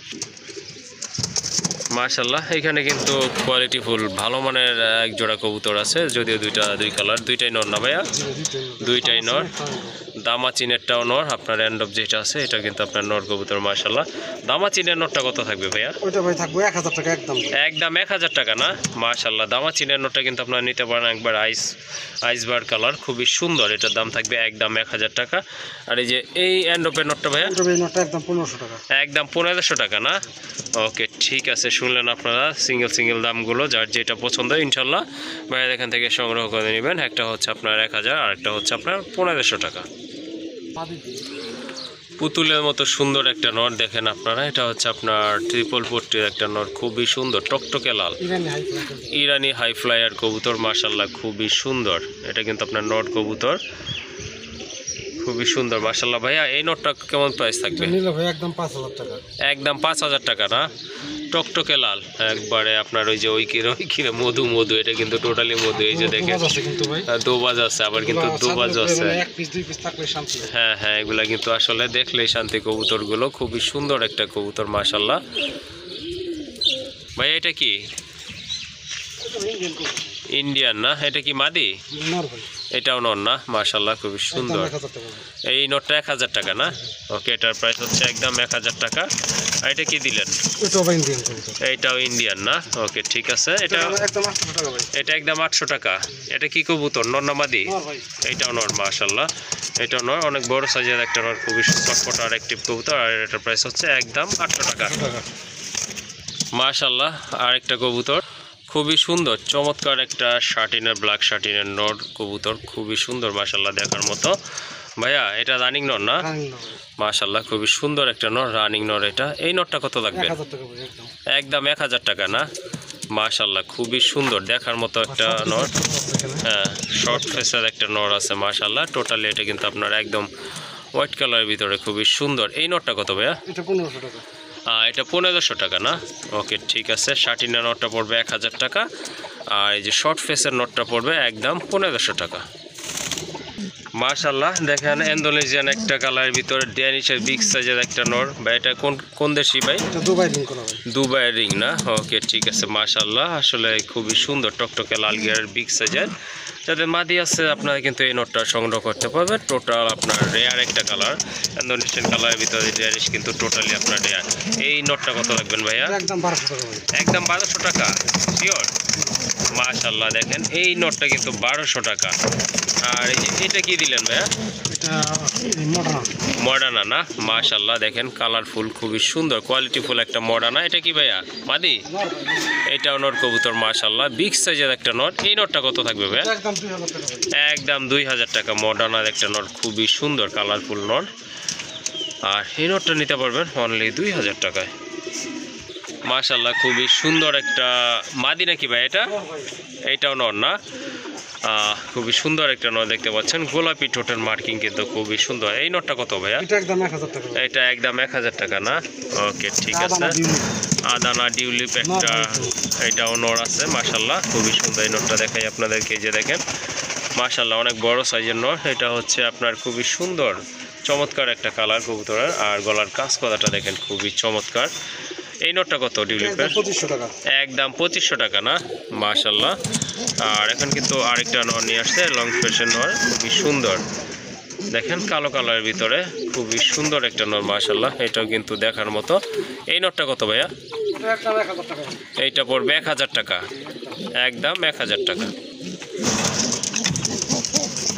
মাশাআল্লাহ, এখানে কিন্তু কোয়ালিটি ফুল ভালো মানের এক জোড়া কবুতর আছে, যদিও দুই কালার, দুইটাই নর না ভাইয়া? দুইটাই নর। দামাচিনেরটাও নর, আপনার এন্ড অফ যেটা আছে এটা কিন্তু আপনার নর কবুতর। মাশাআল্লাহ, দামাচিনের নরটা কত থাকবে ভাইয়া? ওইটা ভাই থাকবে 1000 টাকা একদম। একদম 1000 টাকা না? মাশাআল্লাহ, দামাচিনের নরটা কিন্তু আপনারা নিতে পারেন, একবার আইসবার কালার, খুবই সুন্দর। এটার দাম থাকবে একদম 1000 টাকা। আর এই যে এই এন্ড অফের নরটা ভাইয়া? নরটা একদম 1500 টাকা। একদম 1500 টাকা না? ওকে, ঠিক আছে। শুনলেন আপনারা সিঙ্গেল দামগুলো, যার যেটা পছন্দ ইনশাল্লাহ ভাইয়া এখান থেকে সংগ্রহ করে নেবেন। একটা হচ্ছে আপনার 1000 আর একটা হচ্ছে আপনার 1500 টাকা। পুতুলের মতো সুন্দর একটা নর দেখেন আপনারা, এটা হচ্ছে আপনার ট্রিপল পট্টির একটা নর, খুবই সুন্দর টকটকে লাল ইরানি হাই ফ্লায়ার কবুতর, মাশাল্লাহ খুবই সুন্দর। এটা কিন্তু আপনার নর কবুতর, খুবই সুন্দর মাশাল্লাহ। ভাইয়া এই নটটা কেমন প্রাইস থাকবে? একদম 5,000 টাকা। একদম 5,000 টাকা না? টকটকে লাল একবারে আপনার ওই যে ওই কিরে মধু মধু, এটা কিন্তু টোটালি মধু। এই যে দেখেন দোবাজ আছে, আবার কিন্তু দোবাজ আছে। হ্যাঁ হ্যাঁ, এগুলা কিন্তু আসলে দেখলেই শান্তি কবুতরগুলো, খুবই সুন্দর একটা কবুতর মাশাল্লাহ। ভাই এটা কি ইন্ডিয়ান না? এটা কি মাদি? এটাও নর না? মাশাল্লাহ খুবই সুন্দর। এই নটটা 1,000 টাকা না? ওকে, এটার প্রাইস হচ্ছে একদম 1,000 টাকা। আর এটা কি দিলেন? এইটাও ইন্ডিয়ান না? ওকে ঠিক আছে। এটা একদম 800 টাকা। এটা কি কবুতর, নর না মাদি? এইটাও নর মাশাল্লাহ, এটাও নর, অনেক বড় সাইজের একটা নর, খুবই চটপটা আর অ্যাক্টিভ কবুতর। আর এটার প্রাইস হচ্ছে একদম 800 টাকা মাশাল্লাহ। আর একটা কবুতর খুবই সুন্দর চমৎকার একটা শার্টিনের ব্ল্যাক শার্টিনের নর কবুতর, খুবই সুন্দর মাশাল্লাহ দেখার মতো। ভাইয়া এটা রানিং নর না? মাশাল্লাহ খুবই সুন্দর একটা নর, রানিং নর। এটা এই নরটা কত লাগবে? একদম 1,000 টাকা না? মাশাল্লাহ খুবই সুন্দর দেখার মতো একটা নর। হ্যাঁ, শর্ট ফেসের একটা নর আছে মাশাল্লাহ। টোটালি এটা কিন্তু আপনার একদম হোয়াইট কালারের ভিতরে, খুবই সুন্দর। এই নরটা কত ভাইয়া? এটা 1500 টাকা। এটা 1500 টাকা না? ওকে ঠিক আছে। শার্টিনের নটটা পড়বে 1,000 টাকা, আর এই যে শর্ট ফেসের নটটা পড়বে একদম 1500 টাকা মাশাল্লাহ। দেখেন ইন্দোনেশিয়ান একটা কালারের ভিতরে ড্যানিশের বিগ সাইজের একটা নর। ভাই এটা কোন দেশি ভাই? দুবাইয়ের রিং না? ওকে ঠিক আছে মাশাল্লাহ। আসলে খুবই সুন্দর টকটকে লাল গিয়ারের বিগ সাইজের। যাদের মাদি আছে আপনারা কিন্তু এই নটটা সংগ্রহ করতে পারবেন। টোটাল আপনার রেয়ার একটা কালার, ইন্দোনেশিয়ান কালারের ভিতরে ড্যানিশ কিন্তু টোটালি আপনার রেয়ার। এই নটটা কত রাখবেন ভাইয়া? একদম 1200 টাকা শিওর? মাশাল্লাহ দেখেন এই নটটা কিন্তু 1200 টাকা। আর এই যে এটা কি দিলেন ভাইয়া? মডার্না না? মাশাল্লাহ দেখেন কালারফুল, খুবই সুন্দর কোয়ালিটিফুল একটা মডার্না। এটা কি ভাইয়া মাদি? এটাও নর কবুতর মাশাল্লাহ, বিগ সাইজের একটা নর। এই নটটা কত থাকবে ভাইয়া? একদম 2000 টাকা। মডার্নার একটা নর, খুবই সুন্দর কালারফুল নর। আর এই নটটা নিতে পারবেন অনলি 2000 টাকায় মাশাল্লাহ। খুবই সুন্দর একটা মাদি নাকি ভাই এটা? এইটাও নর না? খুবই সুন্দর একটা নর দেখতে পাচ্ছেন, গোলাপি ঠোঁটের মার্কিং কিন্তু খুবই সুন্দর। এই নটটা কত ভাইয়া? এটা একদম 1000 টাকা না? ওকে ঠিক আছে। আদানা ডিউলিপ একটা, এটাও নর আছে মাশাল্লাহ, খুবই সুন্দর। এই নটটা দেখাই আপনাদেরকে, যে দেখেন মাশাল্লাহ অনেক বড় সাইজের নর। এটা হচ্ছে আপনার খুবই সুন্দর চমৎকার একটা কালার কবুতরের। আর গলার কাজ করাটা দেখেন খুবই চমৎকার। এই নটটা কত ডিউলিপের? একদম 2500 টাকা না? মাশাল্লাহ। আর এখন কিন্তু আরেকটা নর নিয়ে আসছে, লং ফেসের নর, খুবই সুন্দর দেখেন কালো কালারের ভিতরে, খুবই সুন্দর একটা নর মাশাল্লাহ। এটাও কিন্তু দেখার মতো। এই নটটা কত ভাইয়া? এইটা পড়বে 1000 টাকা, একদম 1000 টাকা।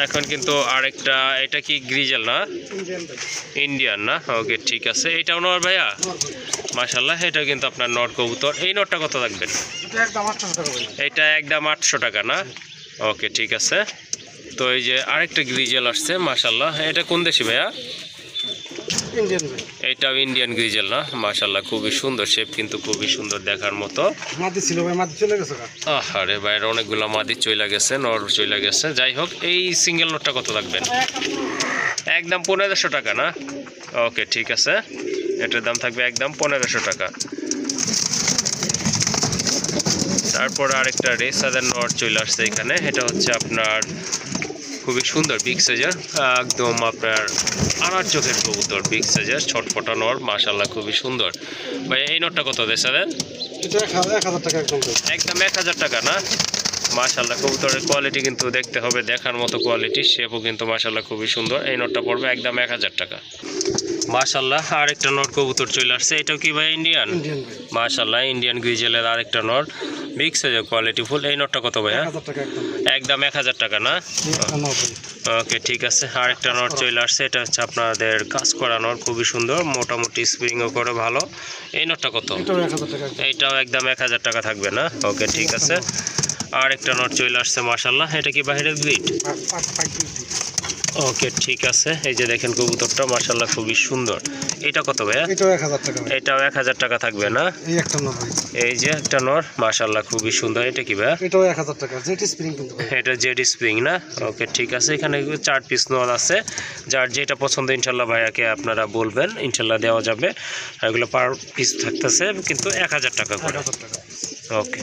এখন কিন্তু আরেকটা, এটা কি গ্রিজেল না? ইন্ডিয়ান না? ওকে ঠিক আছে। এটাও নর ভাইয়া মাশাল্লাহ। এটা কিন্তু আপনার নর কবুতর। এই নটটা কত রাখবেন? এটা একদম 800 টাকা না? ওকে ঠিক আছে। তো এই যে আরেকটা গ্রিজেল আসছে মাশাল্লাহ। এটা কোন দেশি ভাইয়া? এটাও ইন্ডিয়ান গ্রিজেল না? মাশাল্লাহ খুবই সুন্দর, শেপ কিন্তু খুবই সুন্দর দেখার মতো। আরে ভাইয়ের অনেকগুলো মাদি চলে গেছে, নর চলে গেছে। যাই হোক, এই সিঙ্গেল নটটা কত রাখবেন? একদম 1500 টাকা না? ওকে ঠিক আছে। এটার দাম থাকবে একদম 1500 টাকা। তারপর আরেকটা রেসাদের নর চলে আসছে এখানে। এটা হচ্ছে আপনার খুবই সুন্দর বিগ সাইজের, একদম আপনার আনার চোখের কবুতর, বিগ সাইজের ছটফটা নর মাশাল্লাহ খুবই সুন্দর। ভাই এই নটটা কত রেসাদের? একদম 1000 টাকা না? মাশাল্লাহ কবুতরের কোয়ালিটি কিন্তু দেখতে হবে, দেখার মতো কোয়ালিটি, শেপও কিন্তু মাশাল্লাহ খুবই সুন্দর। এই নটটা পড়বে একদম 1000 টাকা মাশাল্লাহ। আরেকটা নর কবুতর চলে আসছে। এটাও কি ভাই ইন্ডিয়ান? মাশাল্লাহ ইন্ডিয়ান গ্রিজেলের আরেকটা নর, বিগ সাইজের কোয়ালিটি ফুল। এই নটটা কত ভাইয়া? একদম 1000 টাকা না? ওকে ঠিক আছে। আরেকটা নর চলে আসছে। এটা হচ্ছে আপনাদের কাজ করা নর, খুবই সুন্দর, মোটামুটি স্প্রিংও করে ভালো। এই নটটা কত? এইটাও একদম 1000 টাকা থাকবে না? ওকে ঠিক আছে। আরেকটা নর চলে আসছে মাশাল্লাহ। এটা কি বাইরের ব্রিড? ওকে ঠিক আছে, এই যে দেখেন কবুতরটা মাশাআল্লাহ খুবই সুন্দর। এটা কত ভাইয়া? এটাও 1000 টাকা। এটাও 1000 টাকা থাকবে না? এই একটা নর ভাই, এই যে একটা নর মাশাআল্লাহ খুবই সুন্দর। এটা কি ভাইয়া? এটাও 1000 টাকা, জেড স্প্রিং কিন্তু ভাই। এটা জেড স্প্রিং না? ওকে ঠিক আছে, এখানে 4 পিস নর আছে, যার যেটা পছন্দ ইনশাল্লাহ ভাইয়াকে আপনারা বলবেন, ইনশাল্লাহ দেওয়া যাবে। আর এগুলো পার পিস থাকতেছে কিন্তু 1000 টাকা করে। 1000 টাকা। ওকে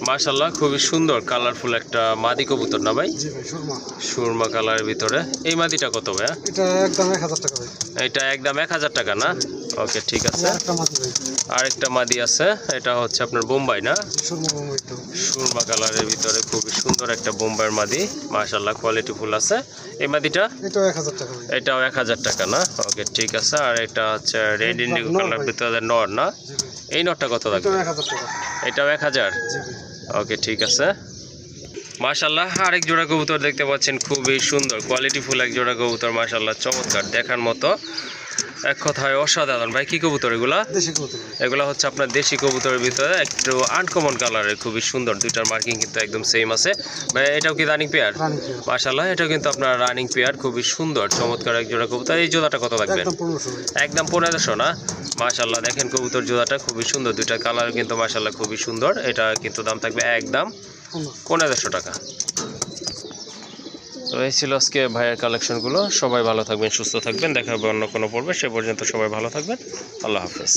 মাশাআল্লাহ খুবই সুন্দর কালারফুল একটা মাদি কবুতর না ভাই? জি ভাই, সুরমা কালারের ভিতরে। এই মাদিটা কত ভাইয়া? এটা একদম 1000 টাকা ভাই। এটা একদম 1000 টাকা না? ওকে ঠিক আছে। একটা মাদি ভাই, আরেকটা মাদি আছে, এটা হচ্ছে আপনার বোম্বাই না? সুরমা বোম্বাই তো। সুরমা কালারের ভিতরে খুবই সুন্দর একটা বোম্বাইয়ের মাদি, মাশাআল্লাহ কোয়ালিটি ফুল আছে। এই মাদিটা? এটাও 1000 টাকা ভাই। এটাও 1000 টাকা না? ওকে ঠিক আছে। আর এটা হচ্ছে রেড ইন্ডিগো কালার ভিতরে নর না? জি ভাই। এই নরটা কত থাকবে? এটাও 1000 টাকা। এটাও 1000? জি ভাই। ওকে ঠিক আছে। মাশাআল্লাহ আরেক জোড়া কবুতর দেখতে পাচ্ছেন, খুবই সুন্দর কোয়ালিটি ফুল এক জোড়া কবুতর, মাশাআল্লাহ চমৎকার দেখার মতো, এক কথায় অসাধারণ। ভাই কি কবুতর এগুলা? দেশি কবুতর। এগুলা হচ্ছে আপনার দেশি কবুতরের ভিতরে একটু আনকমন কালারের, খুবই সুন্দর। দুইটার মার্কিং কিন্তু একদম সেম আছে। ভাই এটাও কি রানিং পেয়ার? মাশাআল্লাহ এটাও কিন্তু আপনার রানিং পেয়ার, খুবই সুন্দর চমৎকার এক জোড়া কবুতর। এই জোড়াটা কত থাকবে? একদম 1500 না? মাশাআল্লাহ দেখেন কবুতর জোড়াটা খুবই সুন্দর, দুইটা কালার কিন্তু মাশাআল্লাহ খুবই সুন্দর। এটা কিন্তু দাম থাকবে একদম 1500 টাকা। তো এই ছিল আজকে ভাইয়ের কালেকশনগুলো। সবাই ভালো থাকবেন, সুস্থ থাকবেন, দেখা হবে অন্য কোনো পর্বে। সে পর্যন্ত সবাই ভালো থাকবেন। আল্লাহ হাফেজ।